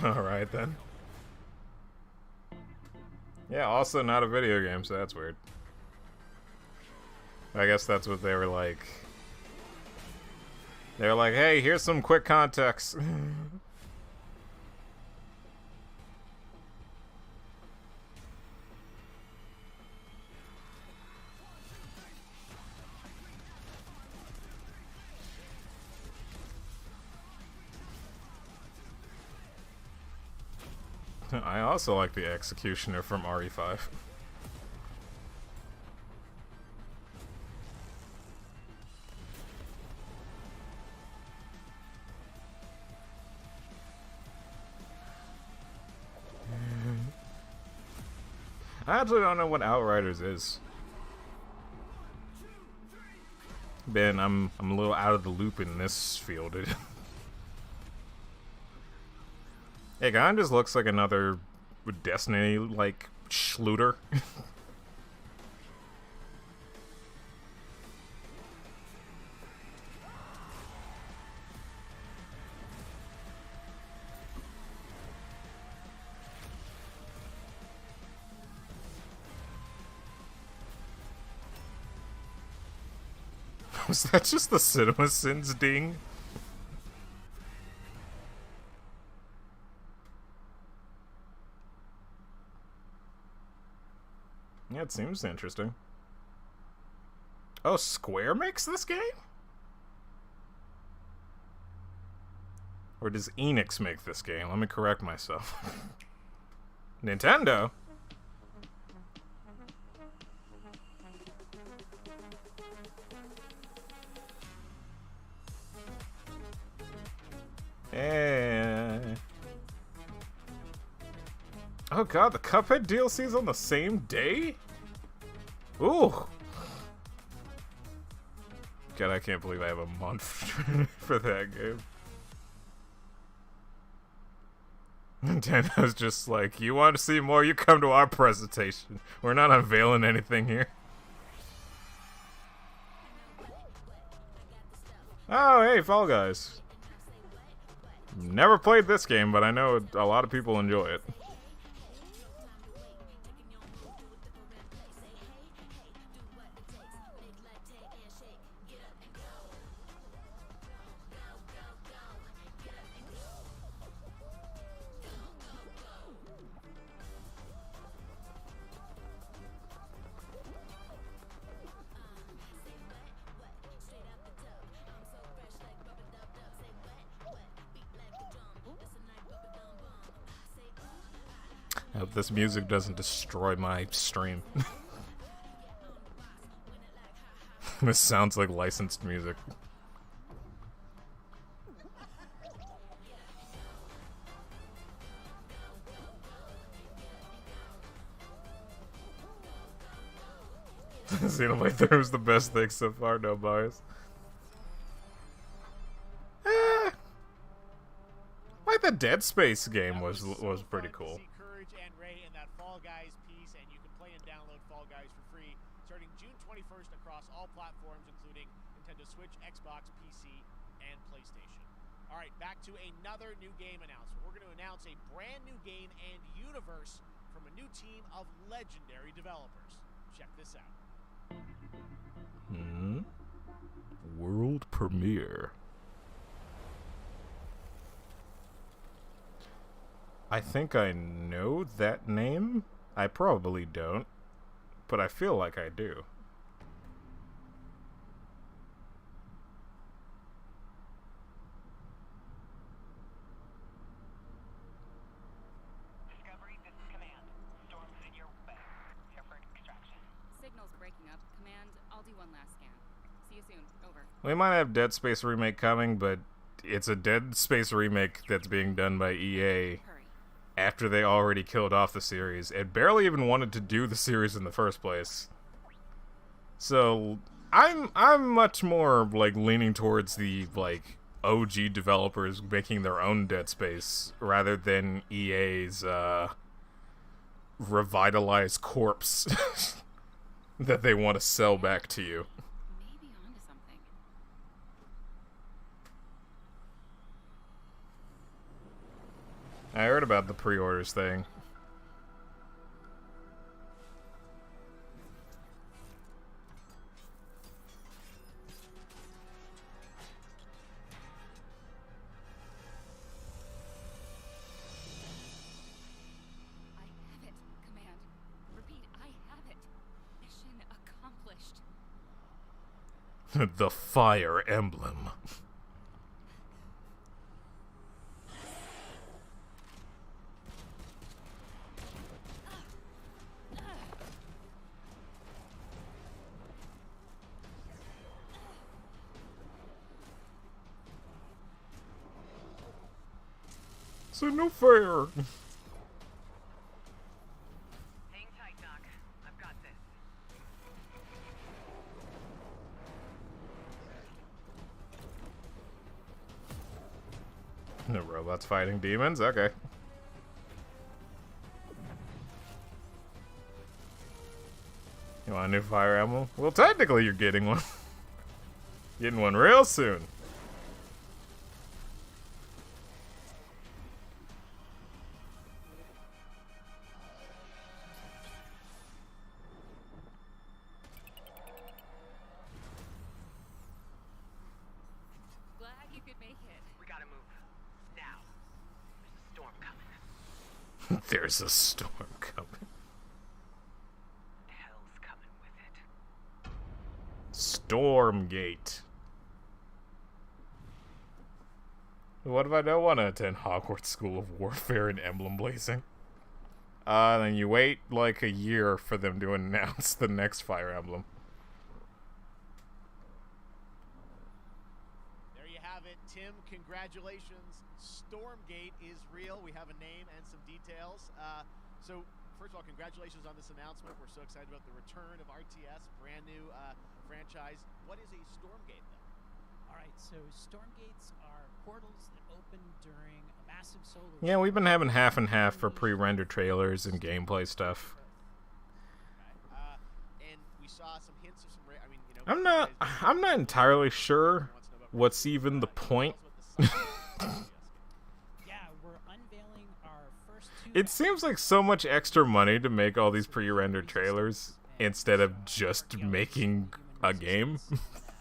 Alright then. Yeah, also not a video game, so that's weird. I guess that's what they were like. They were like, hey, here's some quick context. I also like the Executioner from RE5. I actually don't know what Outriders is. Ben, I'm a little out of the loop in this field. It kind of just looks like another Destiny like Schluter. Was that just the Cinema Sins ding? Yeah, it seems interesting. Oh, Square makes this game? Or does Enix make this game? Let me correct myself. Nintendo? Eh. Oh god, the Cuphead DLC's on the same day? Ooh. God, I can't believe I have a month for that game. Nintendo's just like, you want to see more, you come to our presentation. We're not unveiling anything here. Oh, hey, Fall Guys. Never played this game, but I know a lot of people enjoy it. I hope this music doesn't destroy my stream. This sounds like licensed music. Xenoblade 3 was the best thing so far, no bias. Like the Dead Space game was pretty cool. Courage and Ray in that Fall Guys piece, and you can play and download Fall Guys for free starting June 21st across all platforms, including Nintendo Switch, Xbox, PC, and PlayStation. All right, back to another new game announcement. We're going to announce a brand new game and universe from a new team of legendary developers. Check this out. World premiere. I think I know that name. I probably don't, but I feel like I do. Discovery, this is Command. Storm's in your way. Prepare for extraction. Signal's breaking up. Command, I'll do one last scan. See you soon. Over. We might have Dead Space remake coming, but it's a Dead Space remake that's being done by EA after they already killed off the series and barely even wanted to do the series in the first place. So I'm much more like leaning towards the like OG developers making their own Dead Space rather than EA's revitalized corpse that they want to sell back to you. Maybe onto something. I heard about the pre-orders thing. I have it, Command. Repeat, I have it. Mission accomplished. The Fire Emblem. So no fair. Hang tight, Doc. I've got this. No robots fighting demons? Okay. You want a new Fire Emblem? Well, technically you're getting one. Getting one real soon. could make it. We gotta move. Now. There's a storm coming. There's a storm coming. Hell's coming with it. Stormgate. What if I don't want to attend Hogwarts School of Warfare and Emblem Blazing? Then you wait like a year for them to announce the next Fire Emblem. There you have it, Tim. Congratulations. Stormgate is real. We have a name and some details. So, first of all, congratulations on this announcement. We're so excited about the return of RTS, brand new franchise. What is a Stormgate, though? All right, so Stormgates are portals that open during a massive solar Yeah, we've been having half and half for pre-rendered trailers and gameplay stuff. And we saw some hints of some. I'm not entirely sure what's even the point. Yeah, we're unveiling our first two. It seems like so much extra money to make all these pre-rendered trailers instead of just making a game.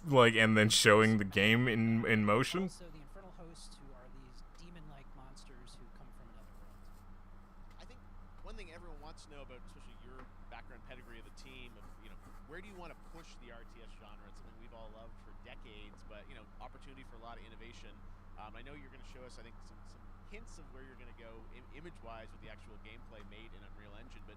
Like, and then showing the game in motion. Also, the infernal hosts, who are these demon-like monsters who come from another world. I think one thing everyone wants to know about, especially your background pedigree of the team, of, where do you want to push the RTS genre? It's something we've all loved for decades, but opportunity for a lot of innovation. I know you're going to show us, I think, some hints of where you're going to go image-wise with the actual gameplay made in Unreal Engine. But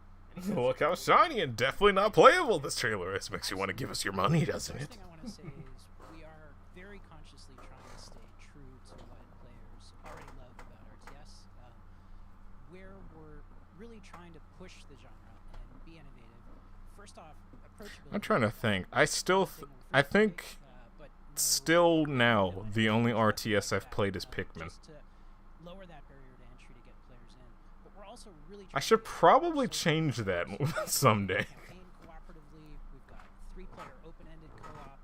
look how shiny and definitely not playable this trailer is. Makes you want to give us your money, doesn't it? The first thing I want to say is we are very consciously trying to stay true to what players already love about RTS. Where we're really trying to push the genre and be innovative. First off, approachability. I'm trying to think. I think still now the only RTS I've played is Pikmin. Just to lower that barrier to entry to get players in. But we're also really I should probably change that someday. Campaign cooperatively. We've got 3-player open-ended co-op,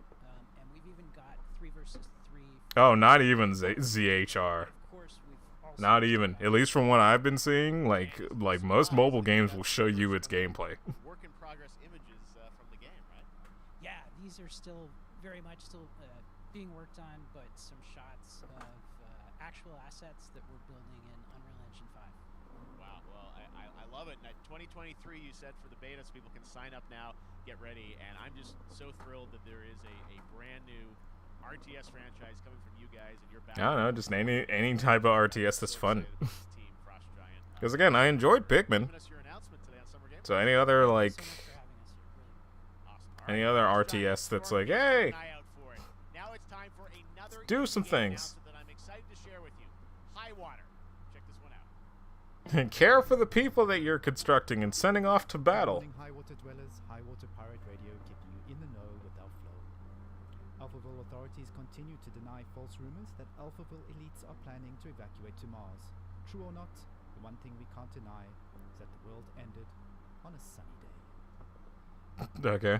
and we've even got 3 versus 3. Oh, not even ZHR. Of course, we've also Not even. At least from what I've been seeing, like most mobile games will show you its gameplay. work in progress images from the game, right? Yeah, these are still very much being worked on, but some shots of actual assets that we're building in Unreal Engine 5. Wow, well, I love it. And at 2023, you said for the beta, so people can sign up now, get ready, and I'm just so thrilled that there is a brand new RTS franchise coming from you guys and your I don't know, just any type of RTS that's fun. team, Frost Giant. Because again, I enjoyed Pikmin. Giving us your announcement today on Summer Game. So any other So much for having us here. Really. Awesome. any other RTS that's like, hey, Eye out for it. Now it's time for another do some game things. announcement that I'm excited to share with you. High Water. Check this one out. And care for the people that you're constructing and sending off to battle. Good morning, High Water dwellers. High Water Pirate Radio keeping you in the know with our flow. Alphaville authorities continue to deny false rumors that Alphaville elites are planning to evacuate to Mars. True or not, the one thing we can't deny is that the world ended on a sunny day. Okay.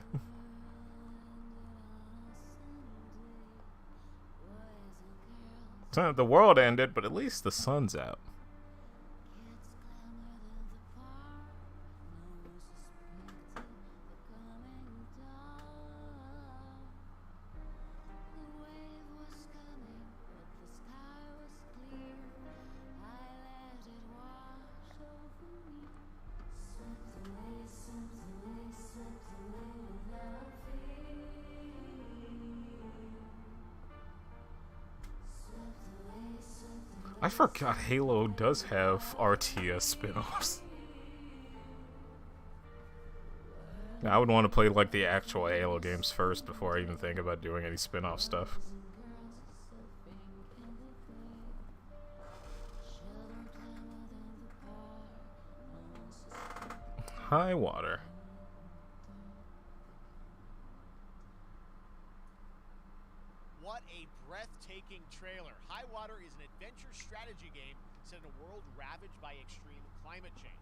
So the world ended, but at least the sun's out. I forgot Halo does have RTS spin-offs. I would want to play like the actual Halo games first before I even think about doing any spin-off stuff. High Water. What a breathtaking trailer. High Water is an adventure strategy game set in a world ravaged by extreme climate change.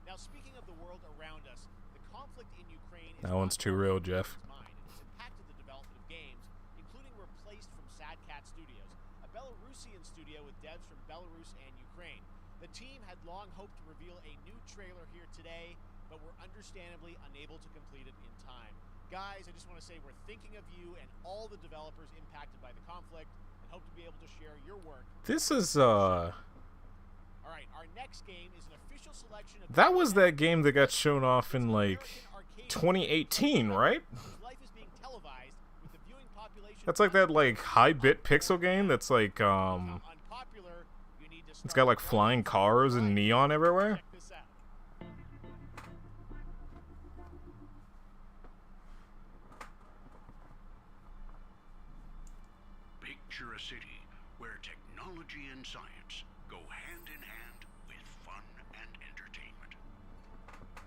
Now, speaking of the world around us, the conflict in Ukraine is That one's too real, Geoff. mind, and it's impacted the development of games, including Replaced from Sad Cat Studios, a Belarusian studio with devs from Belarus and Ukraine. The team had long hoped to reveal a new trailer here today, but were understandably unable to complete it in time. Guys, I just want to say we're thinking of you and all the developers impacted by the conflict, and Hope to be able to share your work. This is All right, our next game is an official selection of that was that game that got shown off in like 2018, right? life is being televised with the viewing population. That's like that like high bit pixel game that's like unpopular. You need to it's got like flying cars and neon everywhere. check this out. Picture a city where technology and science go hand in hand with fun and entertainment.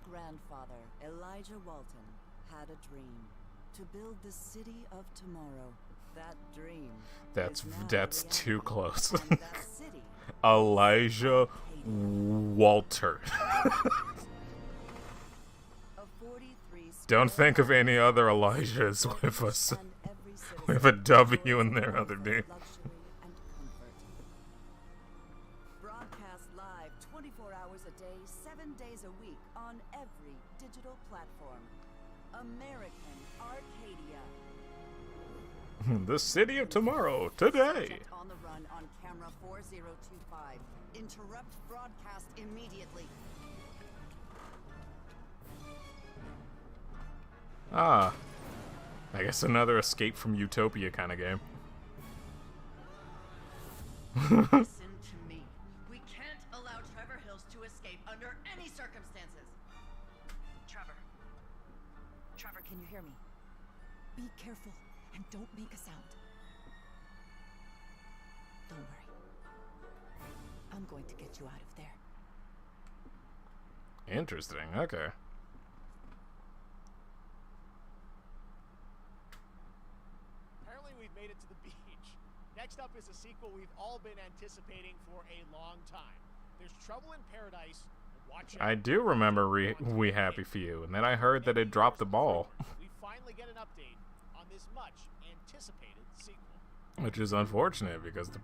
Grandfather Elijah Walton had a dream to build the city of tomorrow. That dream. That's too close. And that city Elijah Walter. Don't think of any other Elijahs with us. We have a W in their other name. Broadcast live 24 hours a day, 7 days a week on every digital platform. American Arcadia. The city of tomorrow, today. On the run on camera 4025. Interrupt broadcast immediately. Ah. I guess another Escape from Utopia kind of game. Listen to me. We can't allow Trevor Hills to escape under any circumstances. Trevor. Trevor, can you hear me? Be careful and don't make a sound. Don't worry. I'm going to get you out of there. Interesting, okay. Apparently we've made it to the beach. Next up is a sequel we've all been anticipating for a long time. There's Trouble in Paradise. Whatcha. I do remember We Happy Few, and then I heard that it dropped the ball. We finally get an update on this much anticipated sequel. Which is unfortunate because the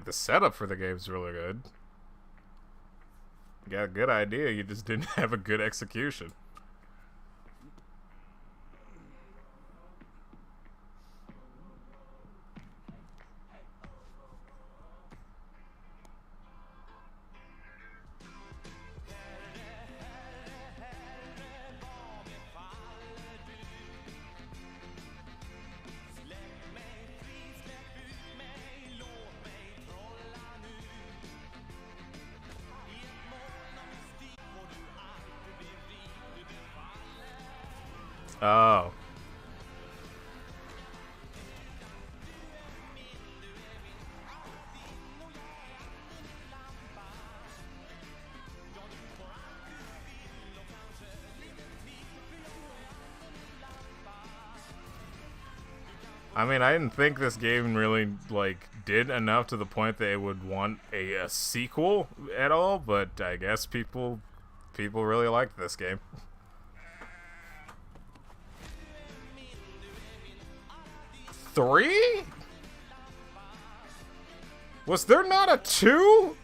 the setup for the game is really good. You got a good idea, you just didn't have a good execution. Oh. I mean, I didn't think this game really, like, did enough to the point that it would want a sequel at all, but I guess people really liked this game. Three? Was there not a 2?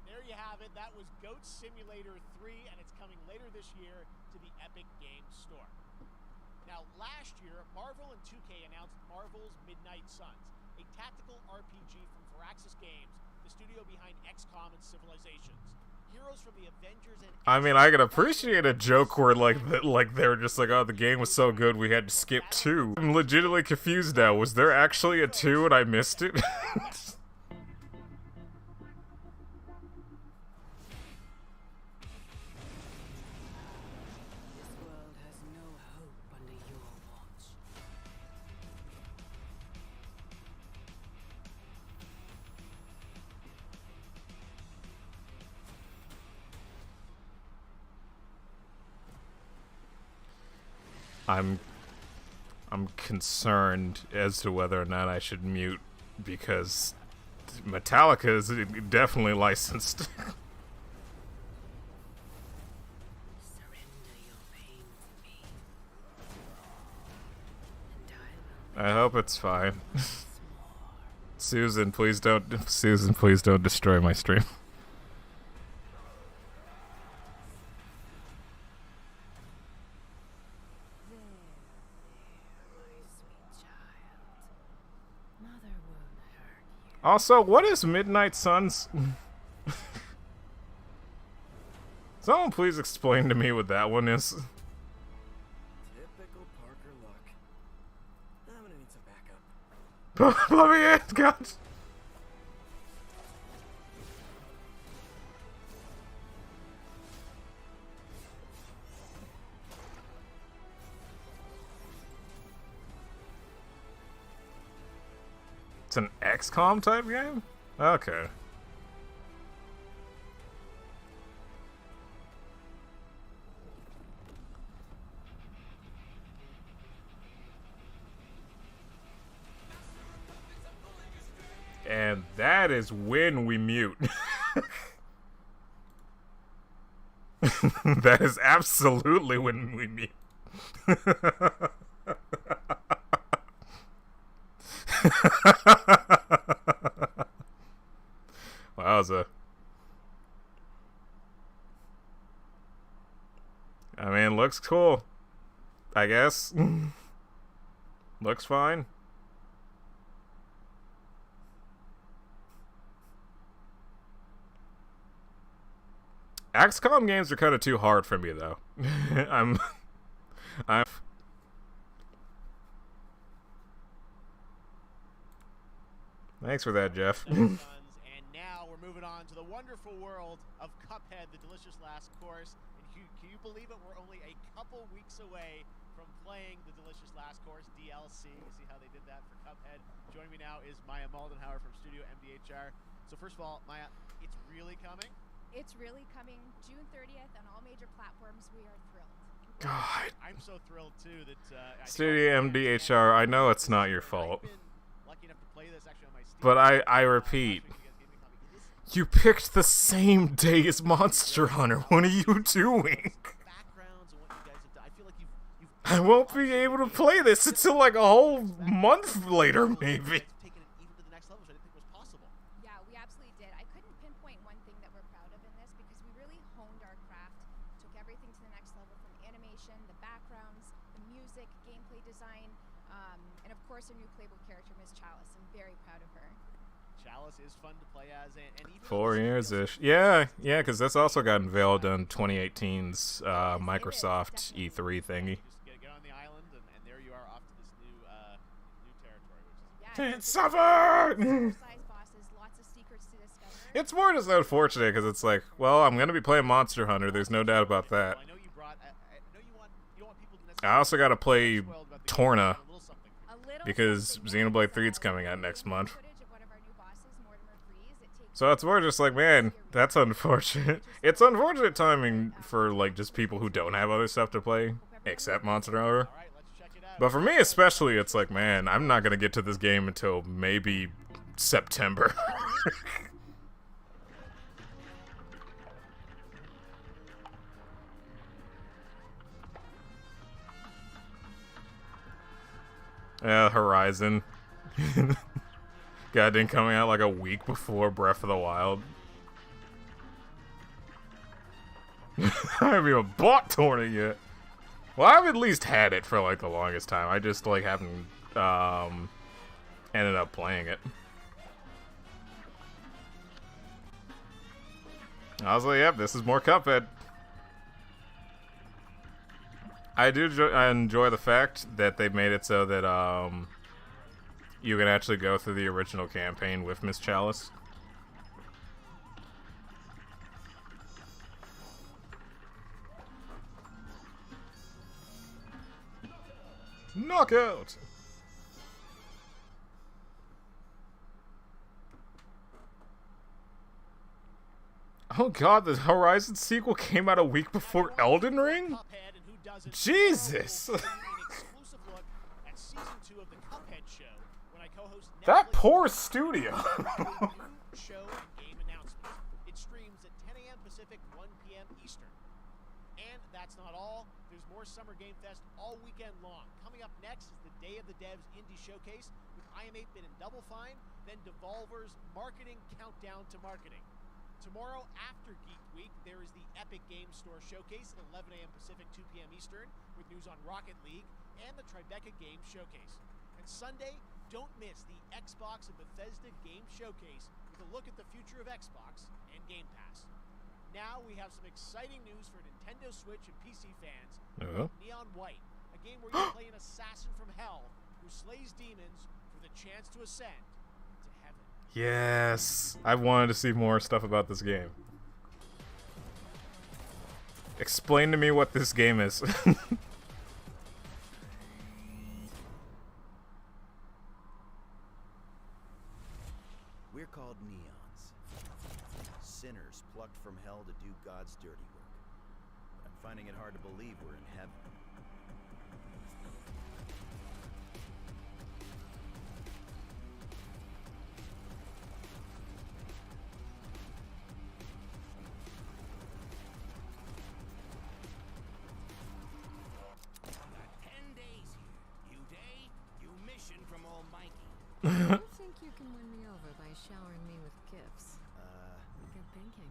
There you have it. That was Goat Simulator 3, and it's coming later this year to the Epic Games Store. Now, last year, Marvel and 2K announced Marvel's Midnight Suns, a tactical RPG from Firaxis Games, the studio behind XCOM and Civilizations. Heroes from the Avengers and I mean, I can appreciate a joke where like they were just like, oh, the game was so good we had to skip 2. I'm legitimately confused now. Was there actually a 2 and I missed it? I'm concerned as to whether or not I should mute because Metallica is definitely licensed. I hope it's fine. Susan, please don't destroy my stream. Also, what is Midnight Suns? Someone please explain to me what that one is. Typical Parker luck. I'm gonna need some backup. Let me in, God. It's an XCOM type game? Okay. And that is when we mute. That is absolutely when we mute. Wowza. I mean, looks cool. I guess. Looks fine. XCOM games are kind of too hard for me, though. I'm. Thanks for that, Geoff. And now we're moving on to the wonderful world of Cuphead, the delicious last course. And can you believe it? We're only a couple weeks away from playing the delicious last course DLC. You see how they did that for Cuphead? Joining me now is Maya Maldenhauer from Studio MDHR. So first of all, Maya, it's really coming. It's really coming June 30th on all major platforms. We are thrilled. God. I'm so thrilled too that Studio MDHR, I know it's not your fault. Lucky enough to play this actually on my Steam. But I repeat, you picked the same day as Monster Hunter. What are you doing? I won't be able to play this until like a whole month later, maybe. Yeah, we absolutely did. I couldn't pinpoint one thing that we're proud of in this because we really honed our craft, took everything to the next level from animation, the backgrounds, the music, gameplay design, and of course our new playable character, Miss Chalice. I'm very proud of her. Chalice is fun to play as, and even 4 years-ish. Yeah, because this also got unveiled in 2018's Microsoft E3 thingy. Just get on the island, and there you are off to this new territory. It's suffer! Bosses, lots of secrets to discover. It's more just unfortunate because it's like, well, I'm going to be playing Monster Hunter. There's no doubt about that. I also got to play Torna because Xenoblade 3 is coming out next month. So it's more just like, man, that's unfortunate. It's unfortunate timing for like just people who don't have other stuff to play except Monster Hunter. But for me especially, it's like, man, I'm not gonna get to this game until maybe September. Yeah, Horizon. Goddamn, coming out like a week before Breath of the Wild. I haven't even bought Torna yet. Well, I've at least had it for like the longest time. I just like haven't ended up playing it. I was like, yep, this is more Cuphead. I enjoy the fact that they made it so that you can actually go through the original campaign with Miss Chalice. Knockout! Oh god, the Horizon sequel came out a week before Elden Ring? Jesus! That poor studio. Show and game announcements. It streams at 10 a.m. Pacific, 1 p.m. Eastern. And that's not all. There's more Summer Game Fest all weekend long. Coming up next is the Day of the Devs Indie Showcase with I Am 8-Bit and Double Fine, then Devolver's Marketing Countdown to Marketing. Tomorrow after Geek Week, there is the Epic Game Store Showcase at 11 a.m. Pacific, 2 p.m. Eastern with news on Rocket League and the Tribeca Games Showcase. And Sunday, Don't miss the Xbox and Bethesda Game Showcase with a look at the future of Xbox and Game Pass. Now we have some exciting news for Nintendo Switch and PC fans. Neon White, a game where you play an assassin from hell who slays demons for the chance to ascend to heaven. Yes, I wanted to see more stuff about this game. Explain to me what this game is. We're called Neons. Sinners plucked from hell to do God's dirty work. But I'm finding it hard to believe we're in heaven. I think you can win me over by showering me with gifts. Good thinking.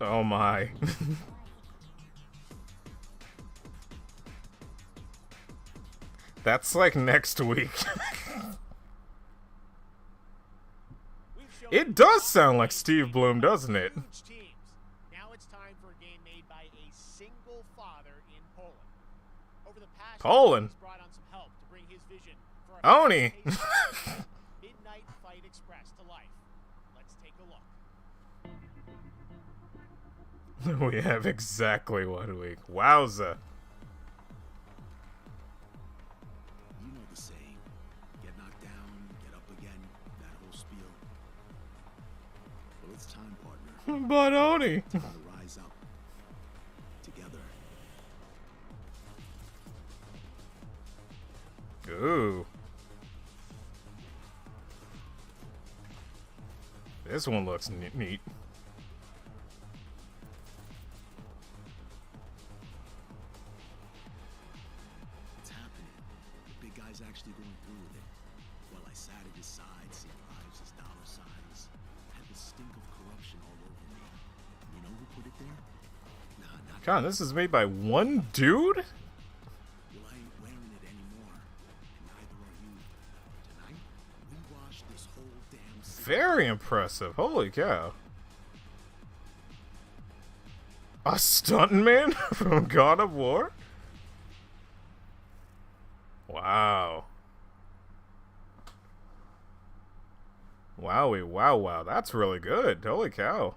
Oh my. That's like next week. It does sound like Steve Bloom, doesn't it? Now it's time for a game made by a single father in Poland. Over the past Poland. He's brought on some help to bring his vision for a Oni. Midnight Fight Express to life. Let's take a look. We have exactly 1 week. Wowza. You know the saying. Get knocked down, get up again, that whole spiel. Well, it's time, partner. But Oni. To rise up. Together. Ooh. This one looks neat. It's happening. The big guy's actually going through with it. While I sat at his side, seeing lives as dollar signs, had the stink of corruption all over me. You know who put it there? Nah, not God, this is made by one dude? Well, I ain't wearing it anymore. And neither are you. Tonight, we wash this whole damn city. Very impressive. Holy cow. A stuntman from God of War? Wow. Wowie, wow. That's really good. Holy cow.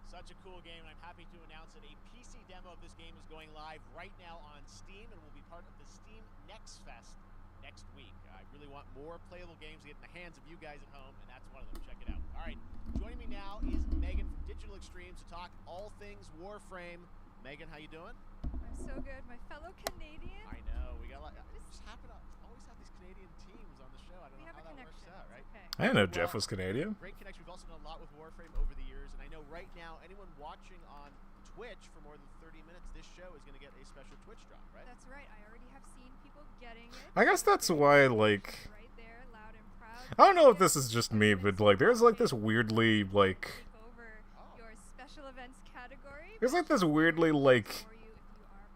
Such a cool game, and I'm happy to announce that a PC demo of this game is going live right now on Steam and will be part of the Steam Next Fest next week. I really want more playable games to get in the hands of you guys at home, and that's one of them. Check it out. All right, joining me now is Megan from Digital Extremes to talk all things Warframe. Megan, how you doing? I'm so good. My fellow Canadian. I know. We got a lot. Just happen to always have these Canadian teams on the show. I don't know how that works out, right? Okay. I didn't know Geoff was Canadian. Great connection. We've also done a lot with Warframe over the years, and I know right now anyone watching on Twitch for more than 30 minutes, this show is going to get a special Twitch drop, right? That's right. I already have seen people getting it. I guess that's why, like... Right there, loud and proud. I don't know if this is just me, but, like, there's, like, this weirdly, like... Over your special events category. There's, like, this weirdly, like...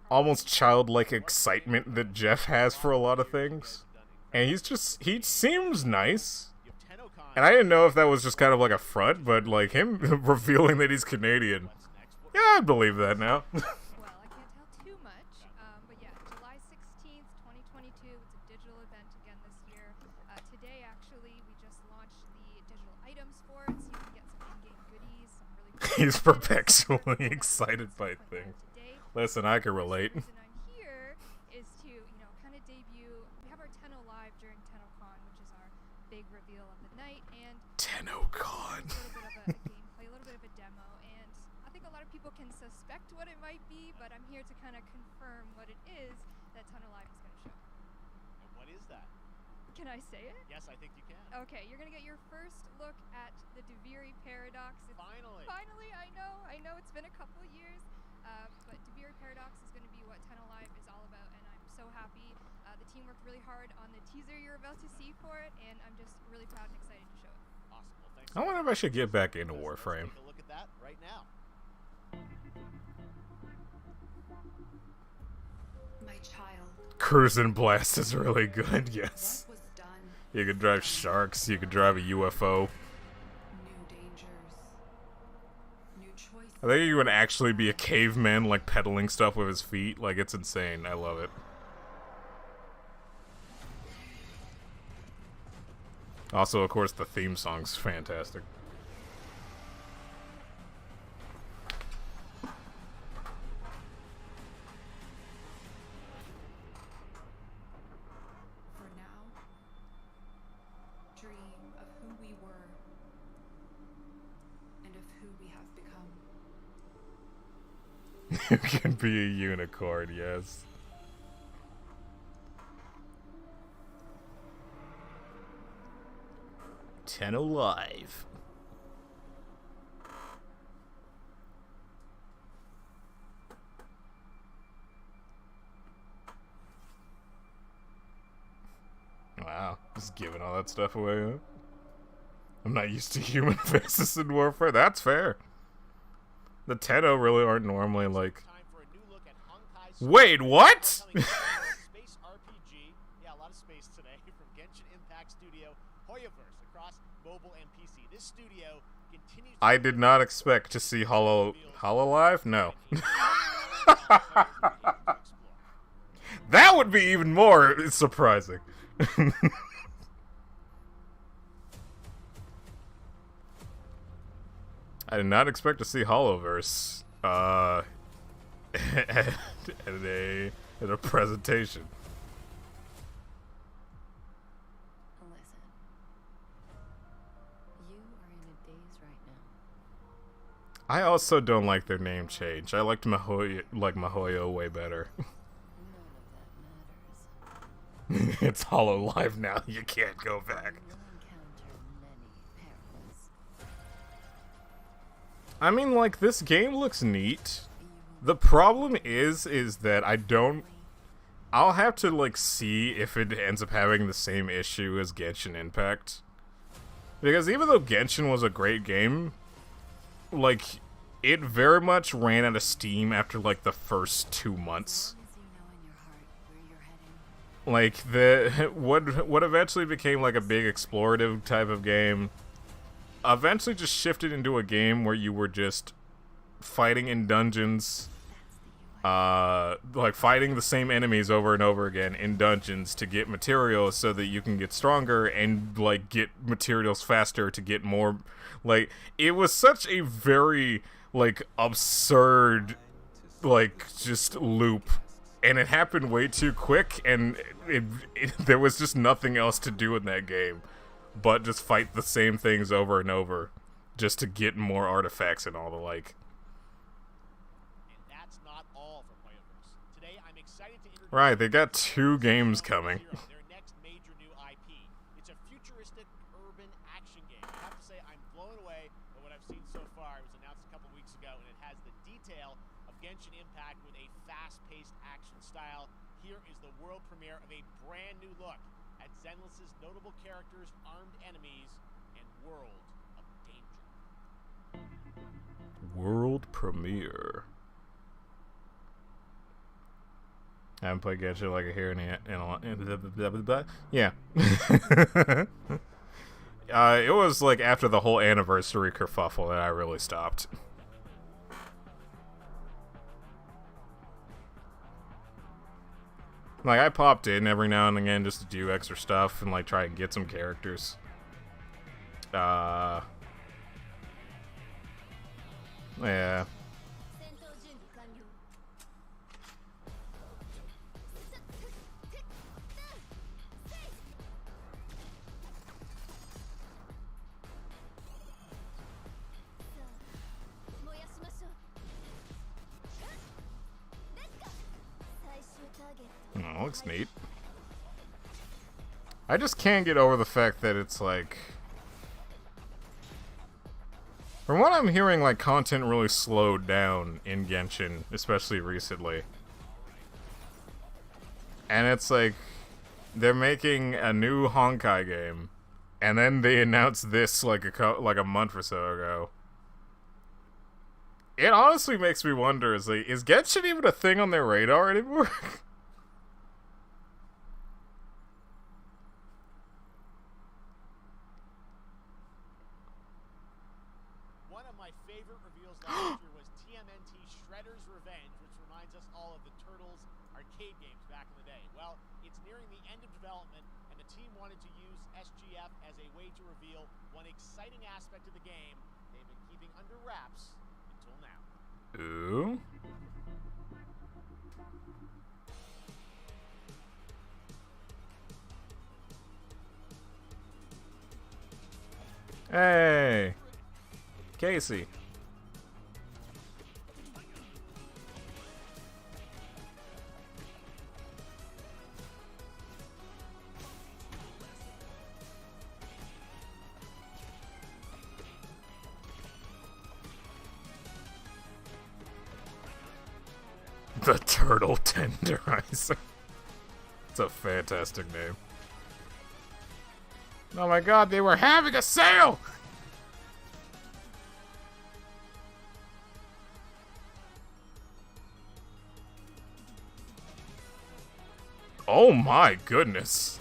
almost childlike excitement that Geoff has for a lot of things. And he seems nice. And I didn't know if that was just kind of like a front, but like him revealing that he's Canadian. Yeah, I believe that now. Well, I can't tell too much, but yeah, July 16th, 2022, it's a digital event again this year. Today, actually, we just launched the digital items for it, so you can get some in-game goodies, some really cool He's perpetually excited by things. Listen, I can relate. The reason I'm here is to, kind of debut. We have our Tenno Live during TennoCon, which is our big reveal of the night, and TennoCon. A little bit of a gameplay, a little bit of a demo, and I think a lot of people can suspect what it might be, but I'm here to kind of confirm what it is that Tenno Live is going to show. And what is that? Can I say it? Yes, I think you can. Okay, you're going to get your first look at the Deviri Paradox. Finally! Finally, I know it's been a couple of years. But Deviri Paradox is going to be what Tenno Live is all about, and I'm so happy. The team worked really hard on the teaser you're about to see for it, and I'm just really proud and excited to show it. I wonder if I should get back into Warframe. Take a look at that right now. My child. Cruise and Blast is really good, yes. You could drive sharks, you could drive a UFO. I think you would actually be a caveman, like, pedaling stuff with his feet. Like, it's insane. I love it. Also, of course, the theme song's fantastic. For now, dream of who we were and of who we have become. You can be a unicorn, yes. Ten alive. Wow, just giving all that stuff away, huh? I'm not used to human faces in Warfare. That's fair. The Tenno really aren't normally like... Wait, what? Space RPG. Yeah, a lot of space today from Genshin Impact Studio Hoyoverse across mobile and PC. This studio continues. I did not expect to see Hololive? No. That would be even more surprising. I did not expect to see Holoverse at a presentation. Listen, you are in a daze right now. I also don't like their name change. I liked Mahoyo way better. It's Hololive now. You can't go back. I mean, like, this game looks neat. The problem is that I'll have to, like, see if it ends up having the same issue as Genshin Impact. Because even though Genshin was a great game, like, it very much ran out of steam after, like, the first 2 months. Like, what eventually became, like, a big explorative type of game eventually just shifted into a game where you were just fighting in dungeons, like fighting the same enemies over and over again in dungeons to get materials so that you can get stronger and like get materials faster to get more. Like, it was such a very like absurd like just loop, and it happened way too quick, and there was just nothing else to do in that game but just fight the same things over and over just to get more artifacts and all the like. And that's not all for Hoyoverse. Today I'm excited to introduce Right, they got 2 games coming. their next major new IP. It's a futuristic urban action game. I have to say I'm blown away by what I've seen so far. It was announced a couple weeks ago, and it has the detail of Genshin Impact with a fast-paced action style. Here is the world premiere of a brand new look at Zenless's notable characters, armed enemies, and world of danger. World premiere. I haven't played Genshin like a hair in a yeah. It was like after the whole anniversary kerfuffle that I really stopped. Like, I popped in every now and again just to do extra stuff and, like, try and get some characters. Yeah. Oh, looks neat. I just can't get over the fact that it's like... From what I'm hearing, like, content really slowed down in Genshin, especially recently. And it's like, they're making a new Honkai game, And then they announced this like a month or so ago. It honestly makes me wonder, is Genshin even a thing on their radar anymore? One of my favorite reveals last year was TMNT Shredder's Revenge, which reminds us all of the Turtles arcade games back in the day. Well, it's nearing the end of development, and the team wanted to use SGF as a way to reveal one exciting aspect of the game they've been keeping under wraps until now. Ooh. Hey, Casey. The Turtle Tenderizer. It's a fantastic name. Oh my god, they were having a sale! Oh my goodness.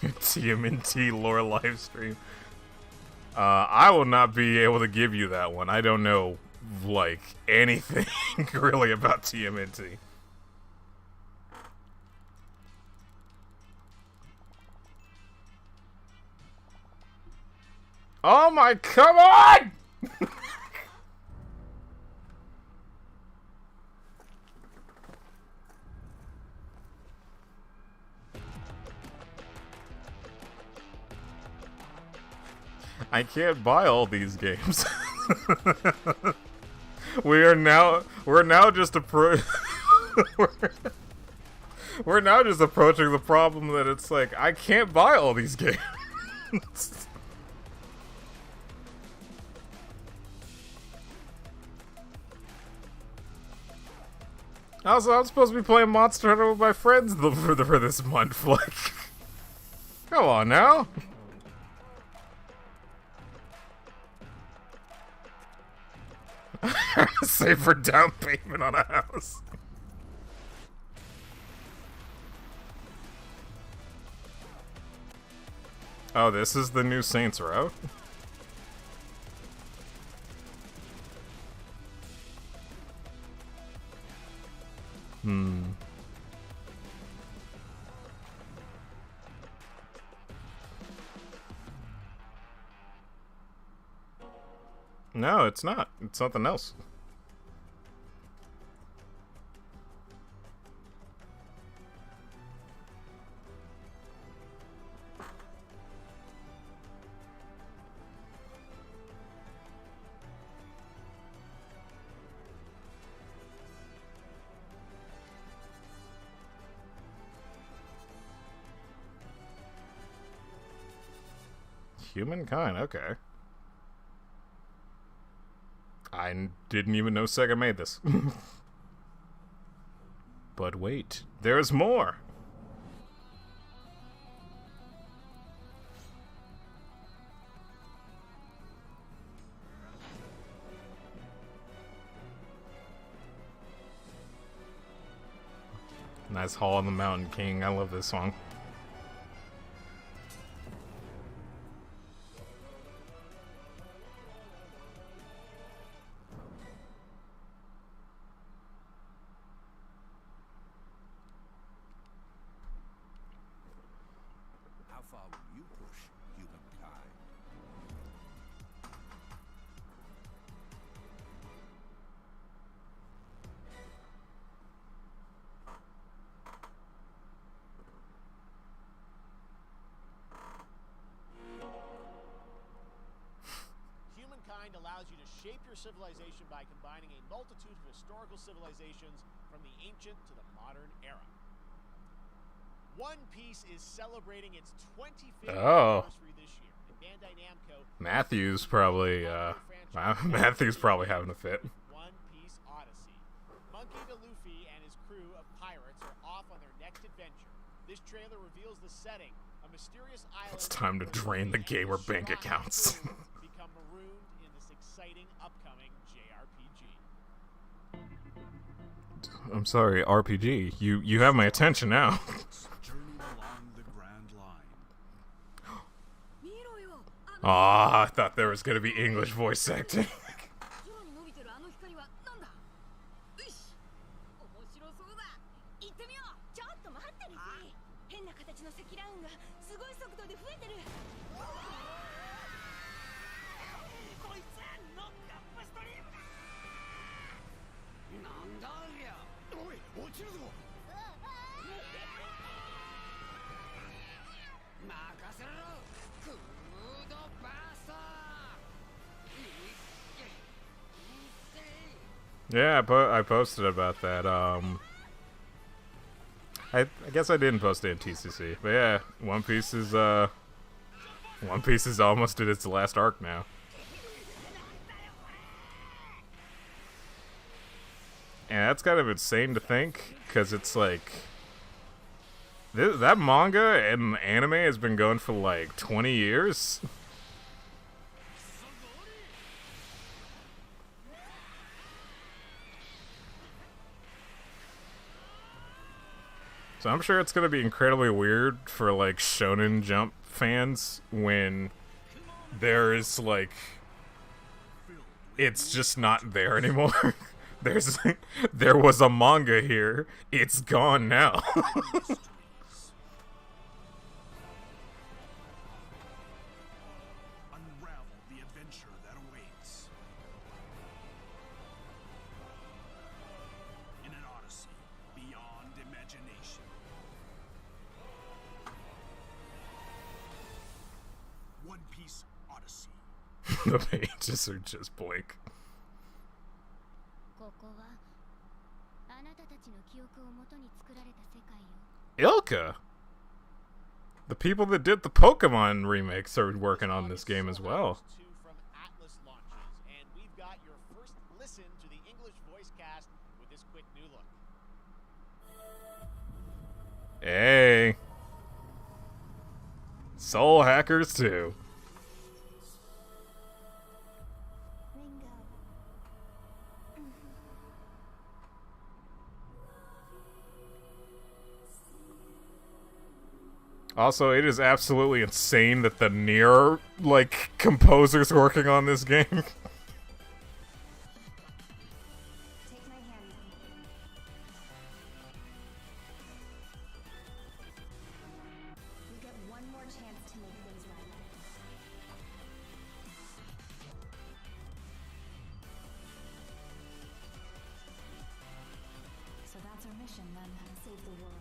TMNT lore livestream. I will not be able to give you that one. I don't know, like, anything really about TMNT. Oh my, come on! I can't buy all these games. we're now just we're now just approaching the problem that it's like I can't buy all these games. Also, I'm supposed to be playing Monster Hunter with my friends for this month. Like, come on now. Save for down payment on a house. Oh, this is the new Saints Row? No, it's not. It's something else. Humankind, okay. I didn't even know Sega made this. But wait, there's more! Nice Hall on the Mountain King, I love this song. Allows you to shape your civilization by combining a multitude of historical civilizations from the ancient to the modern era. One Piece is celebrating its 25th Oh. anniversary this year. And Bandai Namco Matthew's probably Matthew's probably having a fit. One Piece Odyssey. Monkey D. Luffy and his crew of pirates are off on their next adventure. This trailer reveals the setting, a mysterious island. It's time to drain the gamer bank accounts. Become marooned in this exciting upcoming JRPG. I'm sorry, RPG. You have my attention now. Journey along the Grand Line. Aw, I thought there was gonna be English voice acting. 任せろフードバースター Yeah, I posted about that. I guess I didn't post it in TCC, but yeah, One Piece is almost at its last arc now. And that's kind of insane to think, because it's like that manga and anime has been going for like 20 years. So I'm sure it's going to be incredibly weird for like Shonen Jump fans when there is like it's just not there anymore. There was a manga here. It's gone now. Unravel the adventure that awaits. In an odyssey beyond imagination. One Piece Odyssey. The pages are just blank. Ilka! The people that did the Pokemon remakes are working on this game as well. From Atlas launches, and we've got your first listen to the English voice cast with this quick new look. Hey! Soul Hackers 2. Also, it is absolutely insane that the Nier, like, composers working on this game. Take my hand. You get one more chance to make things right. So that's our mission then, save the world.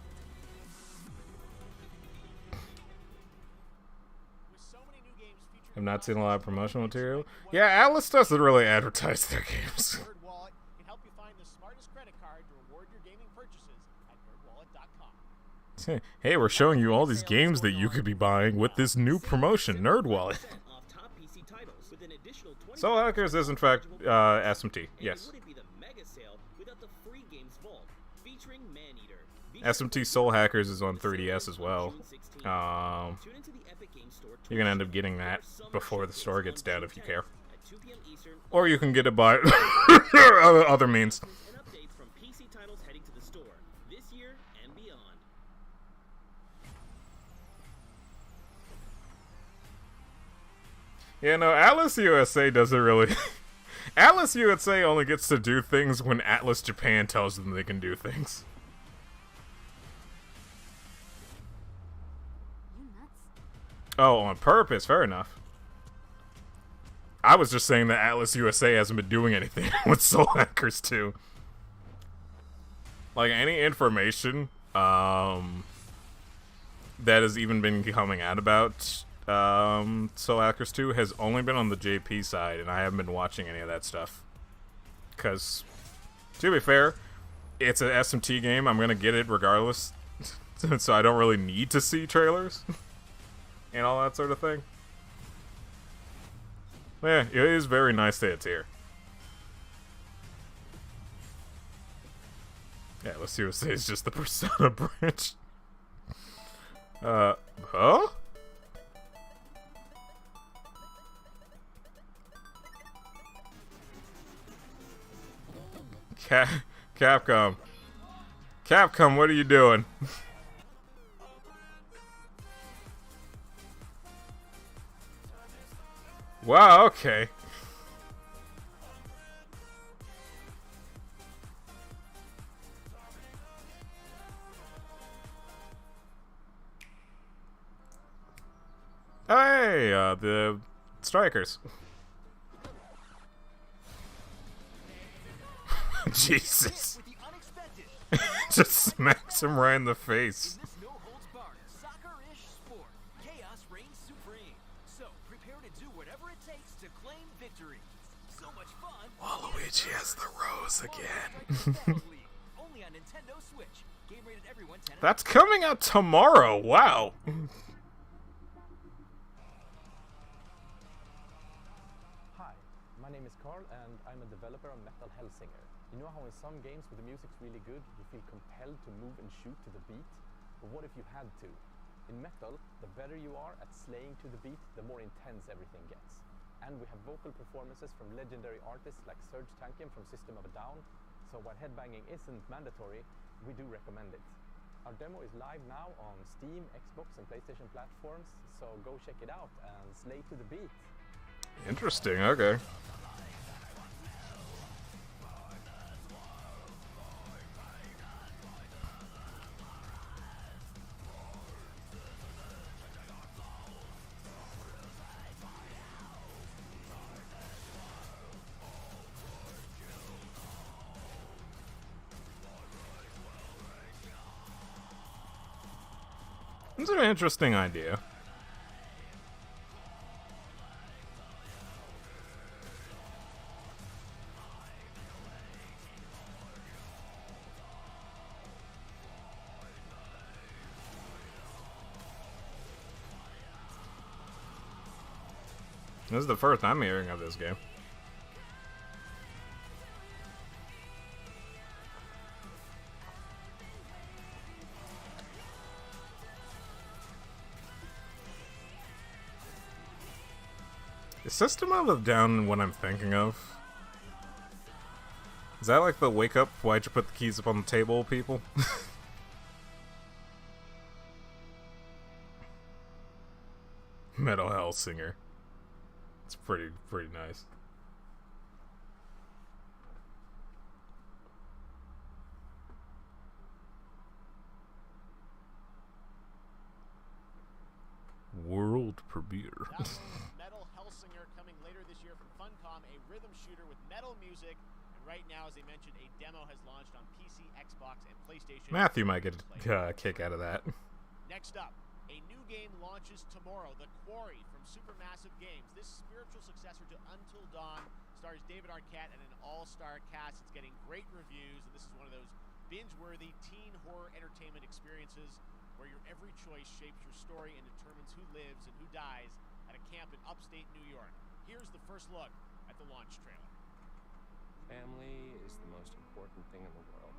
I've not seen a lot of promotional material. Yeah, Atlas doesn't really advertise their games. NerdWallet can help you find the smartest credit card to reward your gaming purchases at nerdwallet.com. Hey, we're showing you all these games that you could be buying with this new promotion, NerdWallet. Soul Hackers is in fact SMT, yes. SMT Soul Hackers is on 3DS as well. You're gonna end up getting that before the store gets down if you care. Or you can get it by other means. Yeah, no, Atlas USA doesn't really... Atlas USA only gets to do things when Atlas Japan tells them they can do things. Oh, on purpose. Fair enough. I was just saying that Atlas USA hasn't been doing anything with Soul Hackers 2. Like, any information that has even been coming out about Soul Hackers 2 has only been on the JP side, and I haven't been watching any of that stuff. Because, to be fair, it's an SMT game. I'm going to get it regardless. So I don't really need to see trailers and all that sort of thing. Yeah, it is very nice that it's here. Yeah, let's see what it says. Just the Persona branch. Huh? Capcom. Capcom, what are you doing? Wow, okay. Hey, the strikers. Jesus. Just smacks him right in the face. Soccer-ish sport. Chaos reigns supreme. So prepare to do whatever it takes to claim victory. So much fun. Waluigi has the rose again. Only on Nintendo Switch. Game rated everyone 10. That's coming out tomorrow. Wow. Hi, my name is Carl and I'm a developer on Metal Hellsinger. You know how in some games where the music's really good, you feel compelled to move and shoot to the beat? But what if you had to? In Metal, the better you are at slaying to the beat, the more intense everything gets. And we have vocal performances from legendary artists like Serge Tankian from System of a Down, so while headbanging isn't mandatory, we do recommend it. Our demo is live now on Steam, Xbox and PlayStation platforms, so go check it out and slay to the beat. Interesting, okay. It's an interesting idea. This is the first I'm hearing of this game. Is System of a Down what I'm thinking of? Is that like the wake up, why'd you put the keys up on the table, people? Metal Hellsinger. It's pretty nice. World premiere. Metal Hellsinger coming later this year from Funcom, a rhythm shooter with metal music. And right now, as I mentioned, a demo has launched on PC, Xbox, and PlayStation. Matthew might get a kick out of that. Next up, a new game launches tomorrow, The Quarry from Supermassive Games. This spiritual successor to Until Dawn stars David Arquette and an all-star cast. It's getting great reviews, and this is one of those binge-worthy teen horror entertainment experiences where your every choice shapes your story and determines who lives and who dies at a camp in upstate New York. Here's the first look at the launch trailer. Family is the most important thing in the world.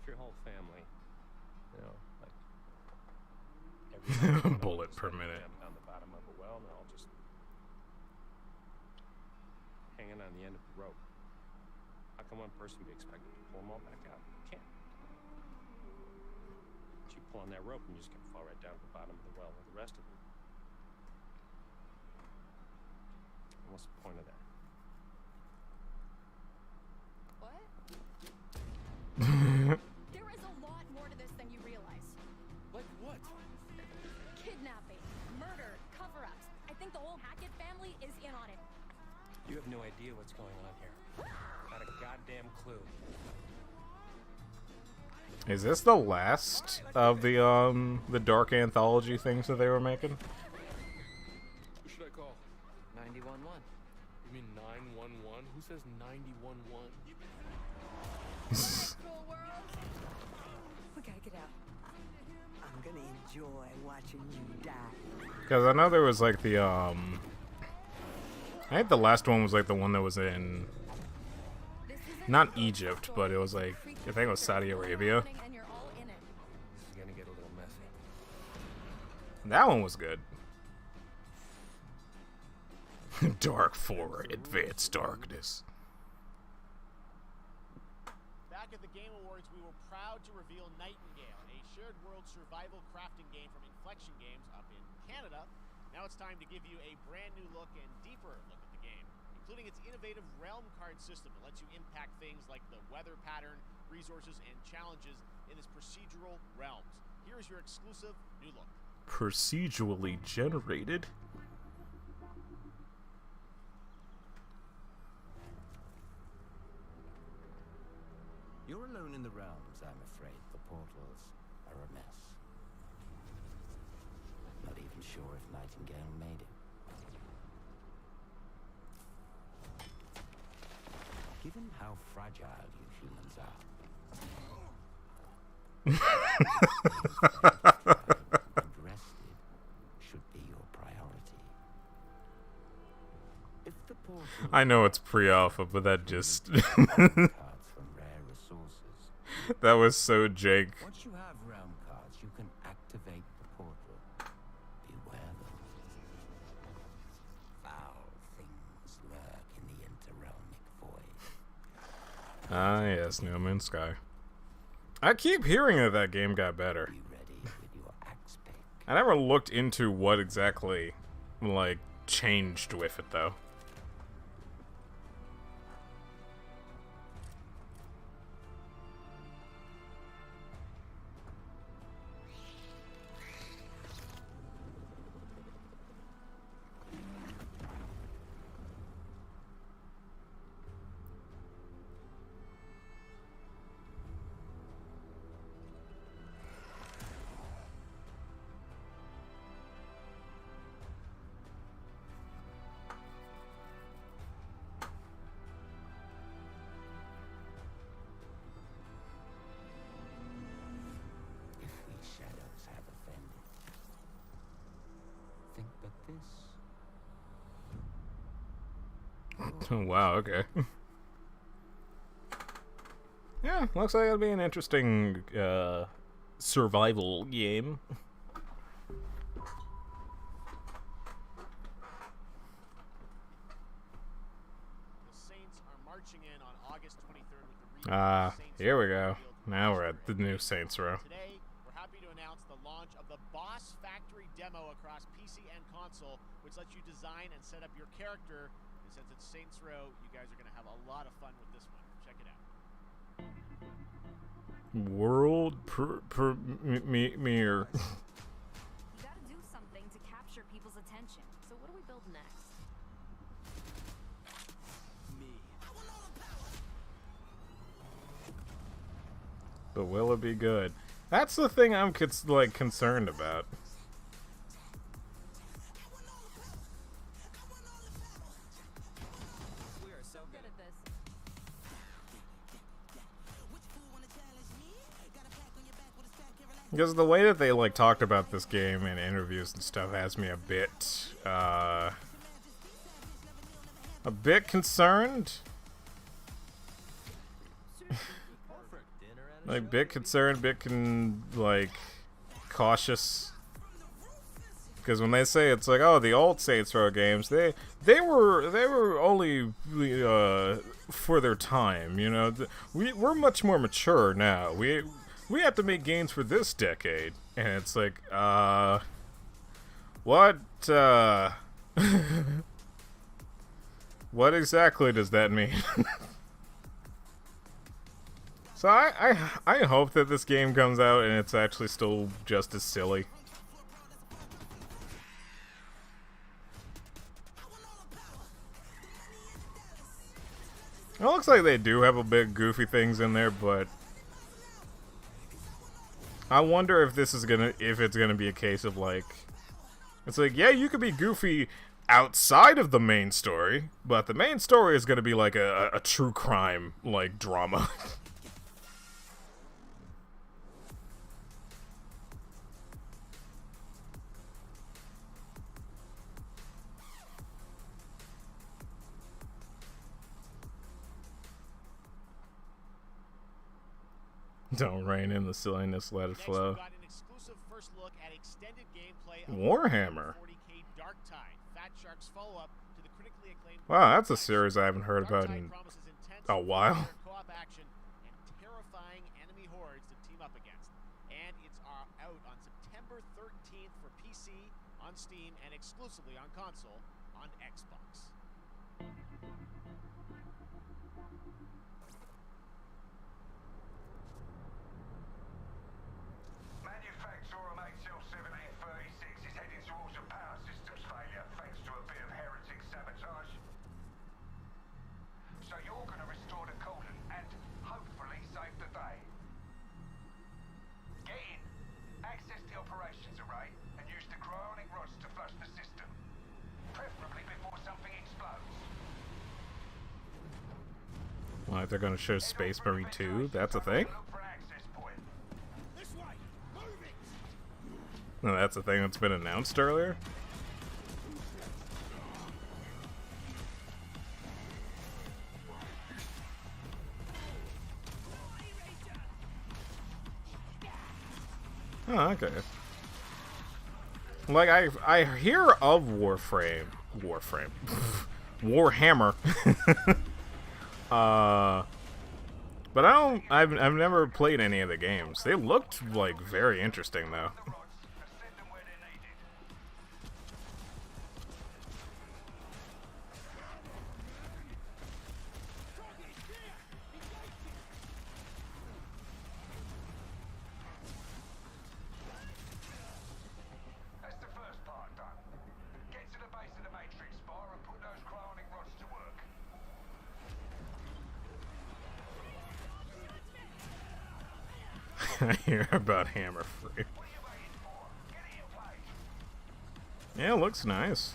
If your whole family, you know, like every bullet per minute down the bottom of a well, and they're all just hanging on the end of the rope. How can one person be expected to pull them all back out? You can't. But you pull on that rope and you're just gonna fall right down to the bottom of the well with the rest of them. What's the point of that? What? There is a lot more to this than you realize. Like what? Kidnapping, murder, cover-ups. I think the whole Hackett family is in on it. You have no idea what's going on here. Not a goddamn clue. Is this the last of the dark anthology things that they were making? Who should I call? 911. You mean 911? Who says 911? We gotta get out. I'm gonna enjoy watching you die. Because I know there was like the I think the last one was like the one that was in not Egypt, but it was like I think it was Saudi Arabia. It's gonna get a little messy. That one was good. Dark 4, Advanced Darkness. Back at the Game Awards, we were proud to reveal Nightingale, a shared world survival crafting game from Inflection Games up in Canada. Now it's time to give you a brand new look and deeper look at the game, including its innovative realm card system that lets you impact things like the weather pattern, resources, and challenges in this procedural realms. Here is your exclusive new look. Procedurally generated? You're alone in the realms, I'm afraid. The portals are a mess. Not even sure if Nightingale made it. Given how fragile you humans are, rested should be your priority. If the portal I know it's pre-alpha, but that just that was so Jake. Once you have realm cards, you can activate the portal. Beware them. Foul things lurk in the interrealmic void. Ah, yes, No Man's Sky. I keep hearing that game got better. I never looked into what exactly, like, changed with it, though. Wow, okay. Yeah, looks like it'll be an interesting survival game. Here we go. Now we're at the new Saints Row. Today, we're happy to announce the launch of the Boss Factory demo across PC and console, which lets you design and set up your character. And since it's Saints Row, you guys are going to have a lot of fun with this one. Check it out. World premiere. You gotta do something to capture people's attention. So what do we build next? But will it be good? That's the thing I'm concerned about. We are so good at this. Because the way that they talked about this game in interviews and stuff has me a bit concerned. Bit concerned, cautious. Because when they say it's like, oh, the old Saints Row games, they were only for their time, you know. We're much more mature now. We have to make games for this decade, and it's like, what? What exactly does that mean? So I hope that this game comes out and it's actually still just as silly. It looks like they do have a bit goofy things in there, but I wonder if it's gonna be a case of it's like, yeah, you could be goofy outside of the main story, but the main story is gonna be like a true crime drama. Don't rein in the silliness, let it Next, flow. we've got an exclusive first look at extended gameplay of Warhammer. 40K Dark Tide, Fat Shark's follow-up to the critically acclaimed. Wow, that's a series I haven't heard Dark about Tide in promises intense a while. co-op action and terrifying enemy hordes to team up against. And it's out on September 13th for PC, on Steam, and exclusively on console on Xbox. Manufacturer HL1736 is heading towards a power systems failure thanks to a bit of heretic sabotage. So you're going to restore the coolant and hopefully save the day. Get in, access the operations array, and use the cryonic rods to flush the system. Preferably before something explodes. Well, if they're going to show Space Marine 2, that's a thing? No, that's a thing that's been announced earlier? Oh, okay. Like, I hear of Warhammer. But I've never played any of the games. They looked, like, very interesting, though. I hear about Hammer Free. Yeah, it looks nice.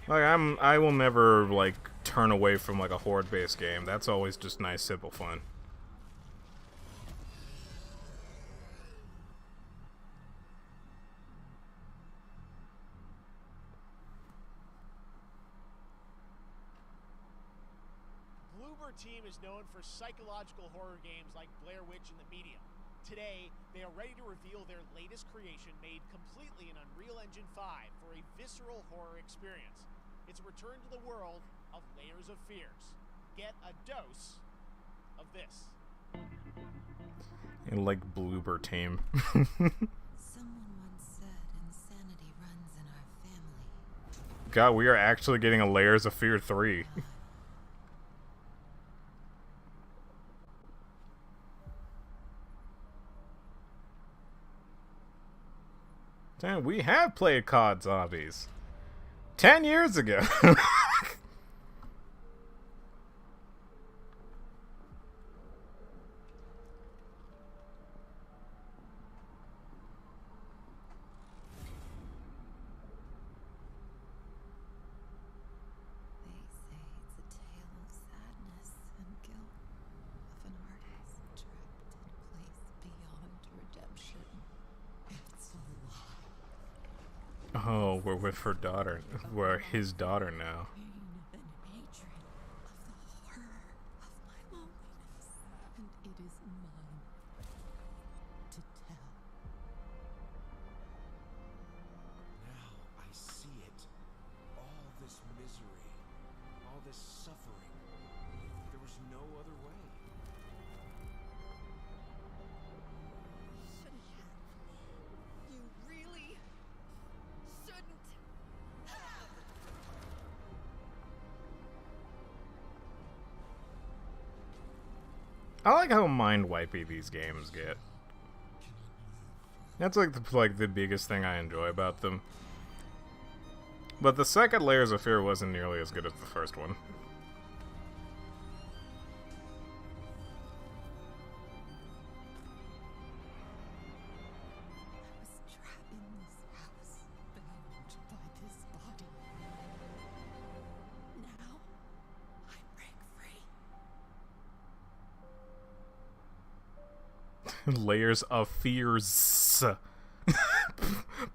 Like I will never like turn away from like a horde-based game. That's always just nice, simple fun. Team is known for psychological horror games like Blair Witch and The Medium. Today, they are ready to reveal their latest creation made completely in Unreal Engine 5 for a visceral horror experience. It's a return to the world of Layers of Fears. Get a dose of this. And like Bloober Team. Someone once said insanity runs in our family. God, we are actually getting a Layers of Fear 3. Damn, we have played COD Zombies 10 years ago. Oh, we're with her daughter. We're his daughter now. Now I see it. All this misery, all this suffering. There was no other way. You really shouldn't have. I like how mind-wipey these games get. That's like the biggest thing I enjoy about them. But the second Layers of Fear wasn't nearly as good as the first one. Layers of Fears.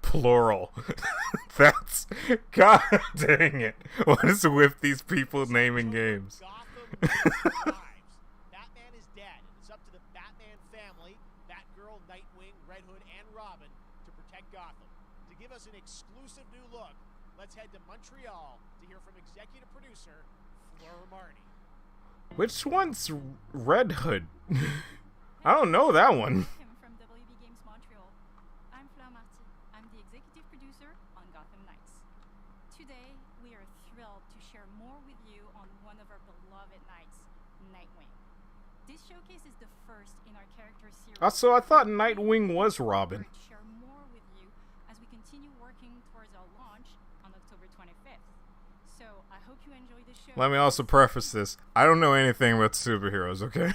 Plural. That's... God dang it. What is with these people naming games? Gotham Batman is dead, and it's up to the Batman family, Batgirl, Nightwing, Red Hood, and Robin to protect Gotham. To give us an exclusive new look, let's head to Montreal to hear from executive producer Fleur Marty. Which one's Red Hood? I don't know that one. From WB Games Montreal. I'm Fleur Marty. I'm the executive producer on Gotham Knights. Today, we are thrilled to share more with you on one of our beloved knights, Nightwing. This showcase is the first in our character series. So I thought Nightwing was Robin. To share more with you as we continue working towards our launch on October 25th. So I hope you enjoy the show. Let me also preface this. I don't know anything about superheroes, okay?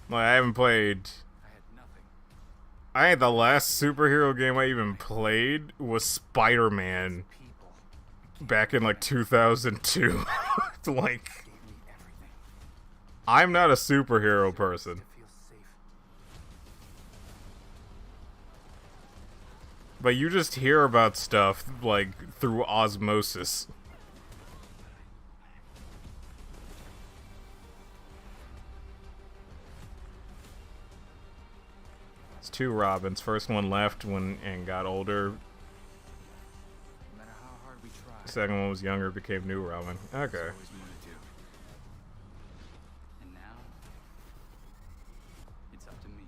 Like, I haven't played... the last superhero game I even played was Spider-Man. Back in, like, 2002. Like... I'm not a superhero person. But you just hear about stuff, like, through osmosis. It's 2 Robins. First one left and got older. Second one was younger, became new Robin. Okay. And now, it's up to me.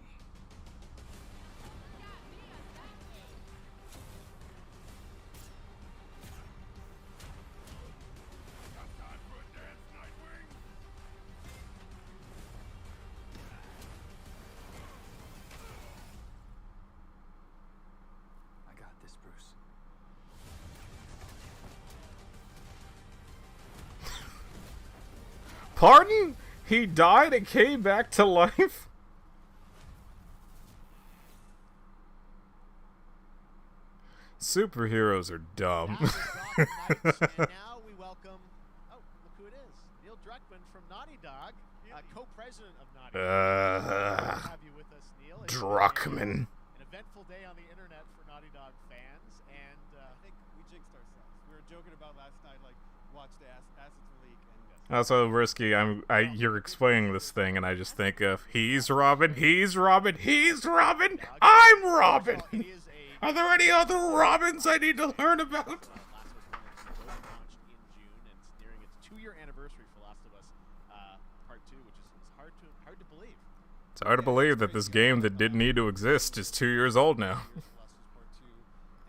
I got this, Bruce. Pardon? He died and came back to life? Superheroes are dumb. And now we welcome, look who it is, Neil Druckmann from Naughty Dog, co-president of Naughty Dog. Good to have you with us, Neil. It's Druckmann. An eventful day on the internet for Naughty Dog fans, and I think we jinxed ourselves. We were joking about last night, like, watch the assets leak, and Also, Risky, you're explaining this thing, and I just think of, he's Robin, he's Robin, he's Robin, I'm Robin! Are there any other Robins I need to learn about? launched in June, and it's nearing its 2-year anniversary for Last of Us Part 2, which is hard to believe. It's hard to believe that this game that didn't need to exist is 2 years old now.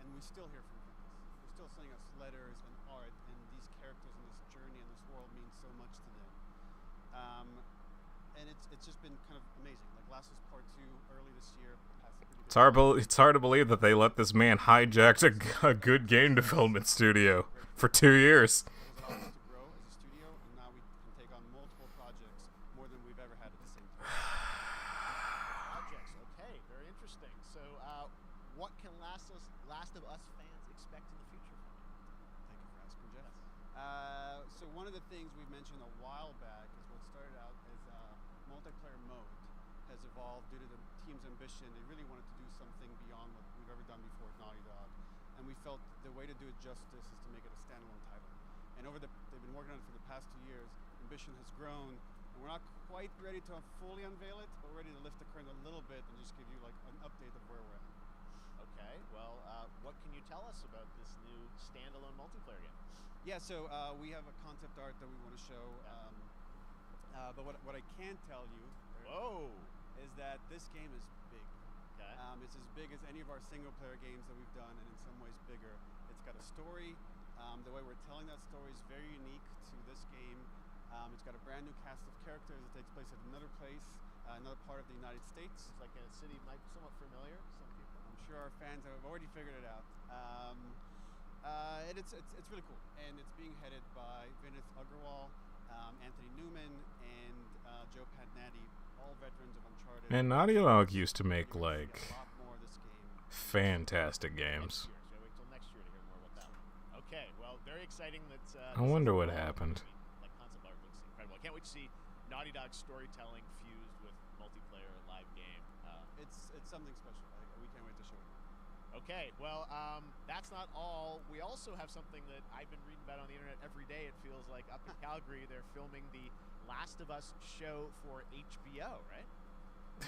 And we still hear from people. They're still sending us letters and art, and these characters and this journey and this world mean so much to them. And it's just been kind of amazing. Like Last of Us Part 2 early this year. It's hard to believe that they let this man hijack a good game development studio for 2 years. It allows us to grow as a studio, and now we can take on multiple projects, more than we've ever had at the same time. Projects, okay, very interesting. So, what can Last of Us fans expect in the future from it? Thank you for asking, Geoff. So one of the things we mentioned a while back is what started out as multiplayer mode has evolved due to the team's ambition. They really wanted to do something beyond what we've ever done before at Naughty Dog, and we felt the way to do it justice is to make it a standalone title. And they've been working on it for the past 2 years. Ambition has grown, and we're not quite ready to fully unveil it, but we're ready to lift the curtain a little bit and just give you like an update of where we're at. Okay, well, what can you tell us about this new standalone multiplayer game? Yeah, so we have a concept art that we want to show, but what I can tell you is that this game is big. Okay. It's as big as any of our single-player games that we've done, and in some ways bigger. It's got a story. The way we're telling that story is very unique to this game. It's got a brand new cast of characters. It takes place at another place, another part of the United States. It's like a city might be somewhat familiar to some people. I'm sure our fans have already figured it out. And it's really cool. And it's being headed by Vinith Agarwal, Anthony Newman, and Joe Padnatti, all veterans of Uncharted. And Naughty Dog used to make, like, fantastic games. So wait till next year to hear more about that one. Okay, well, very exciting. That's. I wonder what happened. Like concept art looks incredible. I can't wait to see Naughty Dog storytelling fused with multiplayer live game. It's something special. We can't wait to show it. Okay, well, that's not all. We also have something that I've been reading about on the internet every day. It feels like up in Calgary, they're filming the Last of Us show for HBO, right?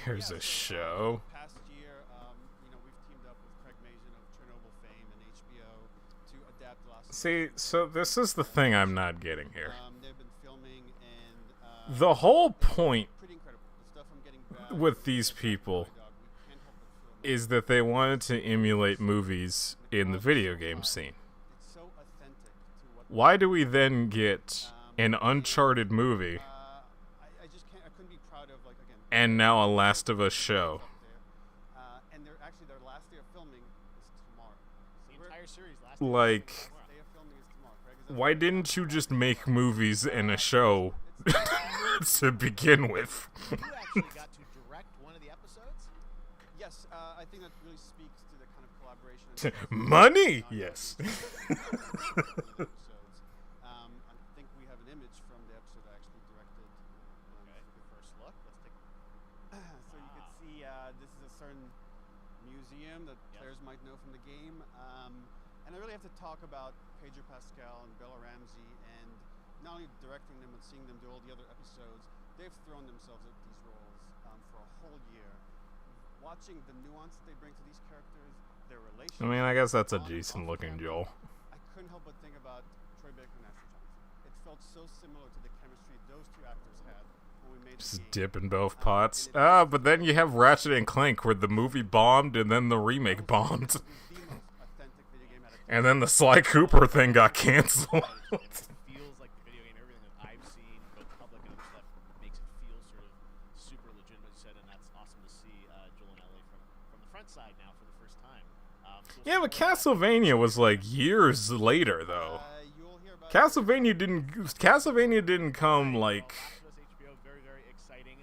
There's a show. Past year, we've teamed up with Craig Mazin of Chernobyl fame and HBO to adapt The Last of Us. See, so this is the thing I'm not getting here. They've been filming, and the whole point pretty incredible. The stuff I'm getting back with these people is that they wanted to emulate movies in the video game scene. It's so authentic to what. Why do we then get an Uncharted movie I just can't. I couldn't be proud of again. and now a Last of Us show? And they're actually their last day of filming is tomorrow. The entire series last Like, day of filming is tomorrow. Craig, is that why didn't you just make movies and a show to begin with? You actually got to direct one of the episodes? Yes, I think that really speaks to the kind of collaboration. Money, yes. I think we have an image from the episode I actually directed. Okay, the first look. Let's take. So you can see this is a certain museum that players might know from the game, and I really have to talk about Pedro Pascal and Bella Ramsey, and not only directing them but seeing them do all the other episodes. They've thrown themselves at these roles for a whole year. Watching the nuance that they bring to these characters, their relationship. I mean, I guess that's a decent looking Joel. I couldn't help but think about Troy Baker and Ashley Johnson. It felt so similar to the chemistry those two actors had when we made Just the game. dipping both pots. But then you have Ratchet and Clank where the movie bombed and then the remake bombed. And then the Sly Cooper thing got canceled. Feels like the video game, everything that I've seen, both public and other stuff, makes it feel sort of super legitimate, you said, and that's awesome to see Joel and Ellie from the front side now for the first time. Yeah, but Castlevania was like years later, though. Castlevania didn't come like. HBO, very, very exciting.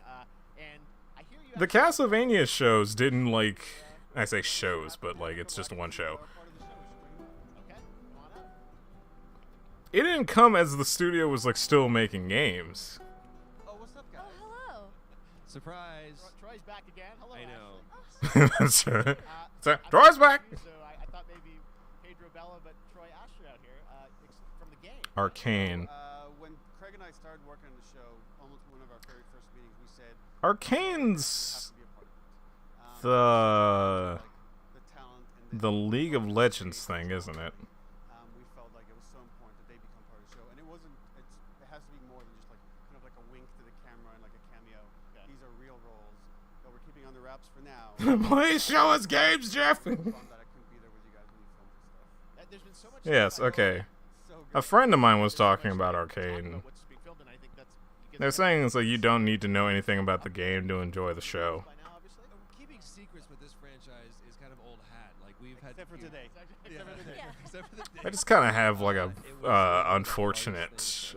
And I hear you. The Castlevania shows didn't like. I say shows, but like it's just one show. Okay, come on up. It didn't come as the studio was like still making games. Oh, what's up, guys? Oh, hello. Surprise. Troy's back again. Hello. I know. That's right. So, Troy's back. So I thought maybe Pedro Bella, but Troy Ashley out here from the game. Arcane. When Craig and I started working on the show, almost one of our very first meetings, we said Arcane's the League of Legends thing, isn't it? we felt like it was so important that they become part of the show, and it wasn't. It has to be more than just kind of like a wink to the camera and like a cameo. Okay. These are real roles that we're keeping under wraps for now. Please show us games, Geoff. Yes, okay. A friend of mine was talking about Arcane. They're saying it's like you don't need to know anything about the game to enjoy the show. Keeping secrets with this franchise is kind of old hat. Like we've had. Except for today. Except for the day. I just kind of have like a unfortunate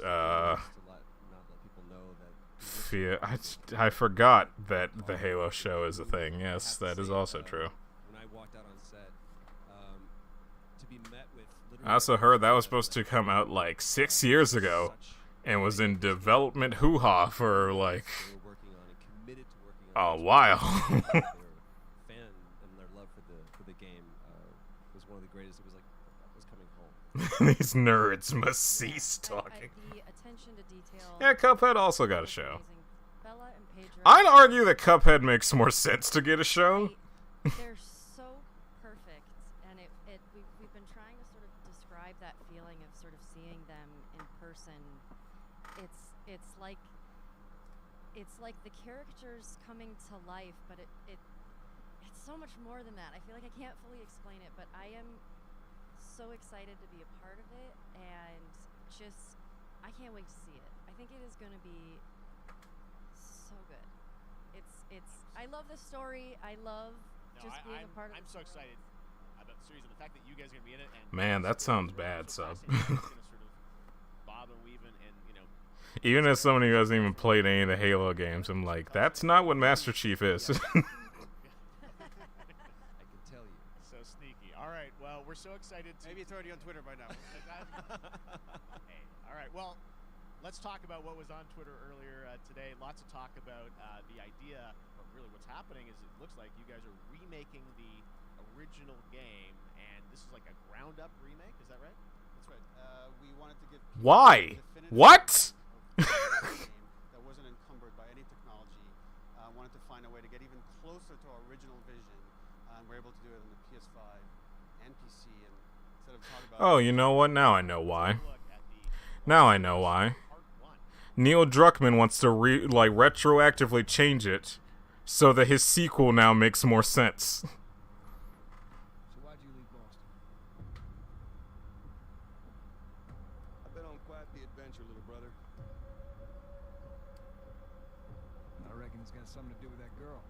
fear. I forgot that the Halo show is a thing. Yes, that is also true. When I walked out on set, to be met with. I also heard that was supposed to come out like 6 years ago, and was in development hoo-ha for like a while. Their fan and their love for the game was one of the greatest. It was like I was coming home. These nerds must cease talking. The attention to detail. Yeah, Cuphead also got a show. Bella and Pedro. I'd argue that Cuphead makes more sense to get a show. They're so perfect, and we've been trying to sort of describe that feeling of sort of seeing them in person. It's like the characters coming to life, but it's so much more than that. I feel like I can't fully explain it, but I am so excited to be a part of it, and just I can't wait to see it. I think it is going to be so good. I love the story. I love just being a part of. I'm so excited about the series and the fact that you guys are going to be in it. And Man, that sounds bad, sub. Bob and weave and even as somebody who hasn't even played any of the Halo games, I'm like, that's not what Master Chief is. I can tell you. So sneaky. All right. Well, we're so excited. Maybe it's already on Twitter by now. Hey. All right. Well, let's talk about what was on Twitter earlier today. Lots of talk about the idea, or really what's happening is it looks like you guys are remaking the original game, and this is like a ground-up remake. Is that right? That's right. We wanted to give Why? What? that wasn't encumbered by any technology. Wanted to find a way to get even closer to our original vision. We're able to do it on the PS5 and PC, and instead of talking about. Oh, you know what? Now I know why. Now I know why. Neil Druckmann wants to retroactively change it so that his sequel now makes more sense. So why'd you leave Boston? I've been on quite the adventure, little brother. I reckon it's got something to do with that girl.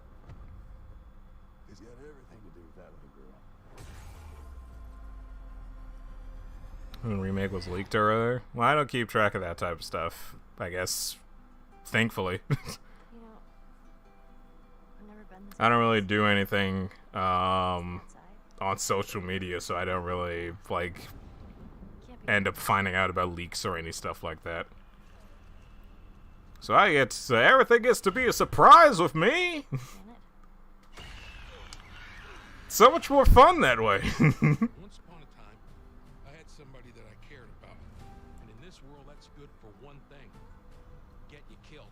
It's got everything to do with that little girl. The remake was leaked earlier. Well, I don't keep track of that type of stuff, I guess. Thankfully. You know, I've never been this I don't really do anything on social media, so I don't really end up finding out about leaks or any stuff like that. So I get to, everything gets to be a surprise with me. So much more fun that way. Once upon a time, I had somebody that I cared about. And in this world, that's good for one thing. Get you killed.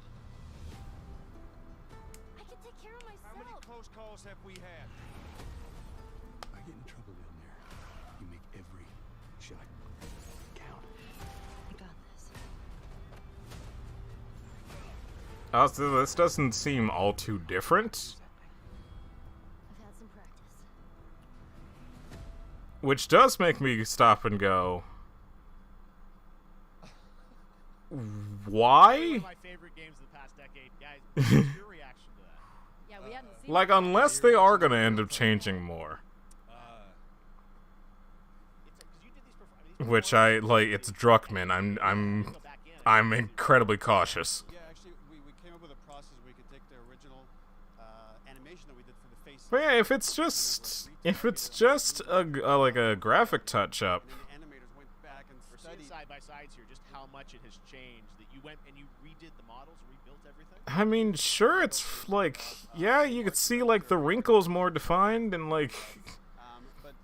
I can take care of myself. How many close calls have we had? I get in trouble down there. You make every shot count. I got this. Also, this doesn't seem all too different. I've had some practice. Which does make me stop and go, why? One of my favorite games of the past decade, guys. What's your reaction to that? Yeah, we hadn't seen Like, unless they are gonna end up changing more. Which it's Druckmann. I'm incredibly cautious. Yeah, actually, we came up with a process where we could take the original animation that we did for the face. But yeah, if it's just a graphic touch up. We're seeing side by sides here, just how much it has changed. That you went and you redid the models, rebuilt everything. I mean, sure, it's yeah, you could see the wrinkles more defined and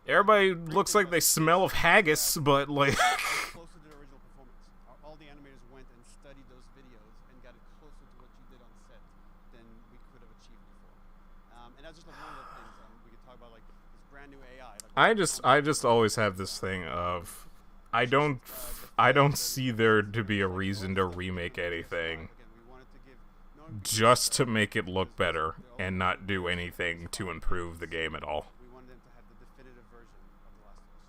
everybody looks like they smell of haggis, but Closer to the original performance. All the animators went and studied those videos and got it closer to what you did on set than we could have achieved before. And that's just one of the things we could talk about, this brand new AI. I just always have this thing of I don't see there to be a reason to remake anything just to make it look better and not do anything to improve the game at all.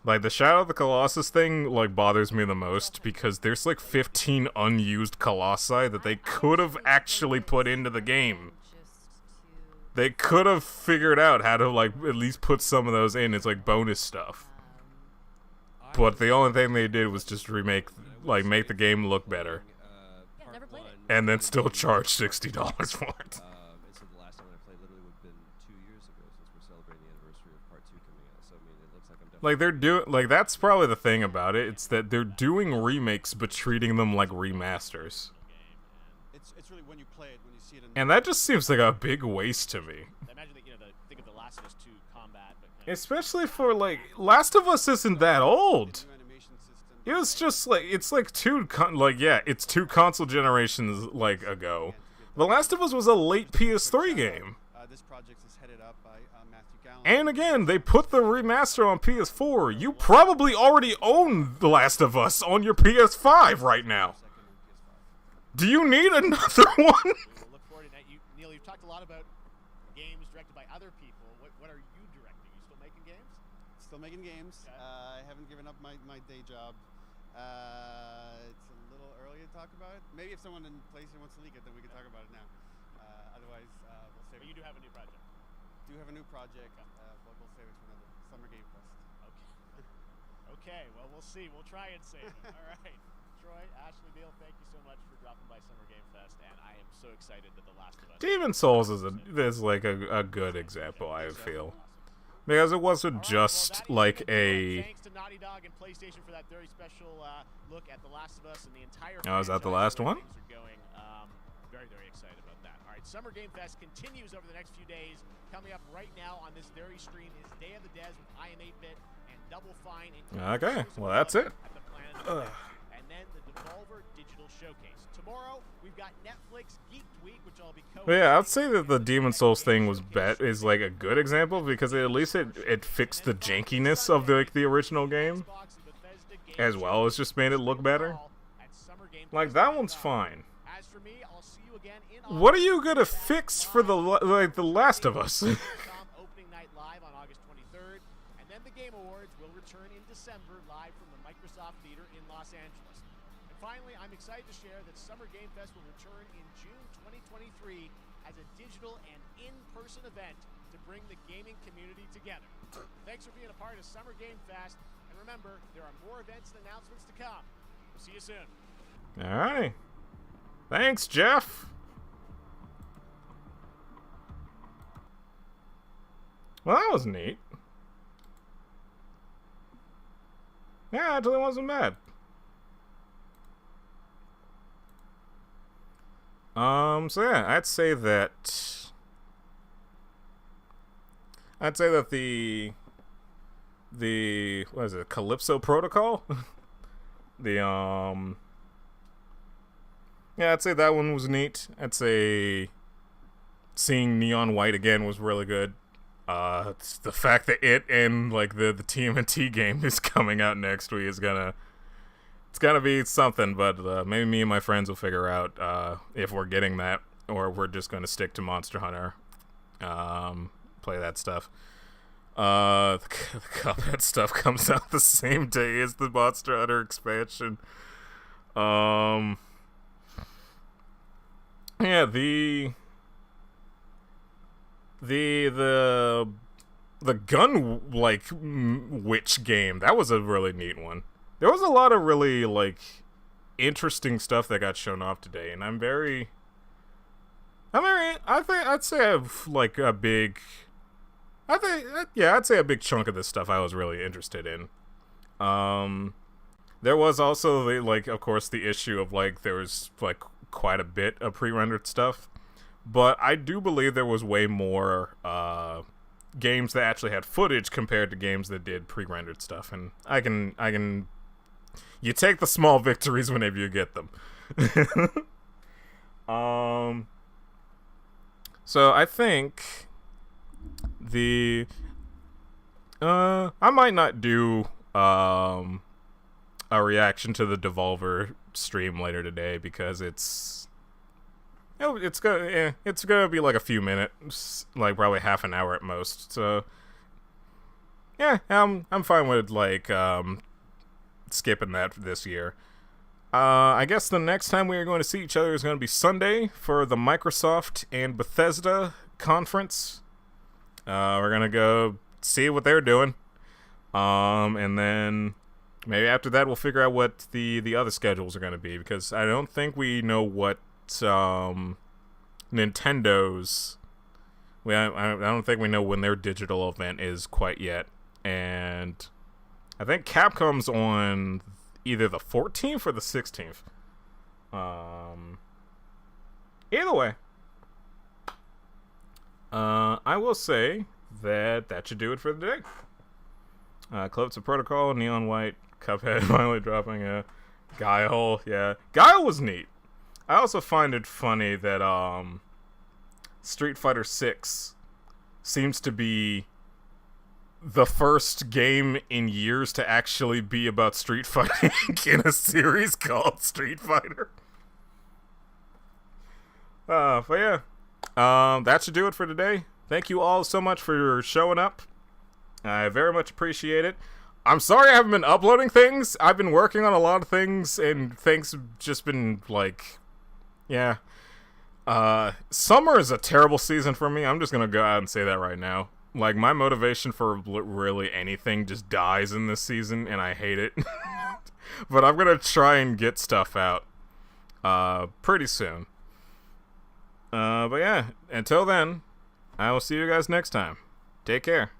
The Shadow of the Colossus thing, bothers me the most because there's 15 unused Colossi that they could have actually put into the game. They could have figured out how to, at least put some of those in as, bonus stuff. But the only thing they did was just remake, make the game look better. And then still charge $60 for it. And so the last time I played literally would have been 2 years ago since we're celebrating the anniversary of Part 2 coming out. So, I mean, it looks like I'm definitely... They're doing, that's probably the thing about it. It's that they're doing remakes, but treating them like remasters. It's really when you play it, when you see it. And that just seems like a big waste to me. I imagine that, think of the Last of Us 2 combat, but Especially for, Last of Us isn't that old. It was just, it's it's 2 console generations, ago. The Last of Us was a late PS3 game. This project is headed up by Matthew Gallen. And again, they put the remaster on PS4. You probably already own The Last of Us on your PS5 right now. Do you need another one? We'll look forward to that. Neil, you've talked a lot about games directed by other people. What are you directing? Are you still making games? Still making games. Okay. I haven't given up my day job. It's a little early to talk about it. Maybe if someone in PlayStation wants to leak it, then we can talk about it now. Otherwise, we'll save it. But you do have a new project. Do have a new project, but we'll save it for another Summer Game Fest. Okay, well, we'll see. We'll try and save it. All right. Troy, Ashley, Neil, thank you so much for dropping by Summer Game Fest, and I am so excited that The Last of Us... Demon's Souls is a good example, I feel. Because it wasn't just a... Thanks to Naughty Dog and PlayStation for that very special look at The Last of Us and the entire... Oh, is that the last one? Things are going. Very, very excited about that. All right. right, Summer Game Fest continues over the next few days. Coming up right now on this very stream is Day of the Des with I Am 8-Bit and Double Fine. Okay, well that's it. At the Planet and then the Devolver Digital Showcase. Tomorrow we've got Netflix Geek Week, which I'll be But yeah, I'd say that the Demon Souls thing is like a good example because at least it fixed the jankiness of the original game, as well as just made it look better. Like that one's fine. As for me, I'll see you again in What are you gonna fix for the Last of Us? opening night live on August 23rd, and then the Game Awards will return in December live from the Microsoft Theater in Los Angeles. And finally, I'm excited to share that Summer Game Fest will return in June 2023 as a digital and in-person event to bring the gaming community together. Thanks for being a part of Summer Game Fest, and remember, there are more events and announcements to come. We'll see you soon. Alright. Thanks, Geoff. Well, that was neat. Yeah, actually wasn't bad. So yeah, I'd say that the what is it, Calypso Protocol? Yeah, I'd say that one was neat. I'd say seeing Neon White again was really good. It's the fact that it and like the TMNT game is coming out next week is gonna be something, but maybe me and my friends will figure out if we're getting that or we're just gonna stick to Monster Hunter. Play that stuff. The Cuphead stuff comes out the same day as the Monster Hunter expansion. Yeah, the gun like witch game, that was a really neat one. There was a lot of really like interesting stuff that got shown off today, and I'd say a big chunk of this stuff I was really interested in. There was also of course the issue of like there was like quite a bit of pre-rendered stuff, but I do believe there was way more games that actually had footage compared to games that did pre-rendered stuff, and I can you take the small victories whenever you get them. So I think I might not do a reaction to the Devolver stream later today because it's gonna be like a few minutes, like probably half an hour at most. So yeah, I'm fine with like skipping that this year. I guess the next time we are going to see each other is going to be Sunday for the Microsoft and Bethesda conference. We're gonna go see what they're doing, and then maybe after that we'll figure out what the other schedules are going to be, because I don't think we know what Nintendo's. I don't think we know when their digital event is quite yet, and I think Capcom's on either the 14th or the 16th. Either way, I will say that should do it for the day. Calypso Protocol, Neon White, Cuphead finally dropping a Guile. Yeah, Guile was neat. I also find it funny that Street Fighter 6 seems to be the first game in years to actually be about street fighting in a series called Street Fighter. But yeah, that should do it for today. Thank you all so much for showing up. I very much appreciate it. I'm sorry I haven't been uploading things. I've been working on a lot of things, and things have just been like, yeah. Summer is a terrible season for me. I'm just gonna go out and say that right now. Like, my motivation for really anything just dies in this season, and I hate it. But I'm gonna try and get stuff out pretty soon. But yeah, until then, I will see you guys next time. Take care.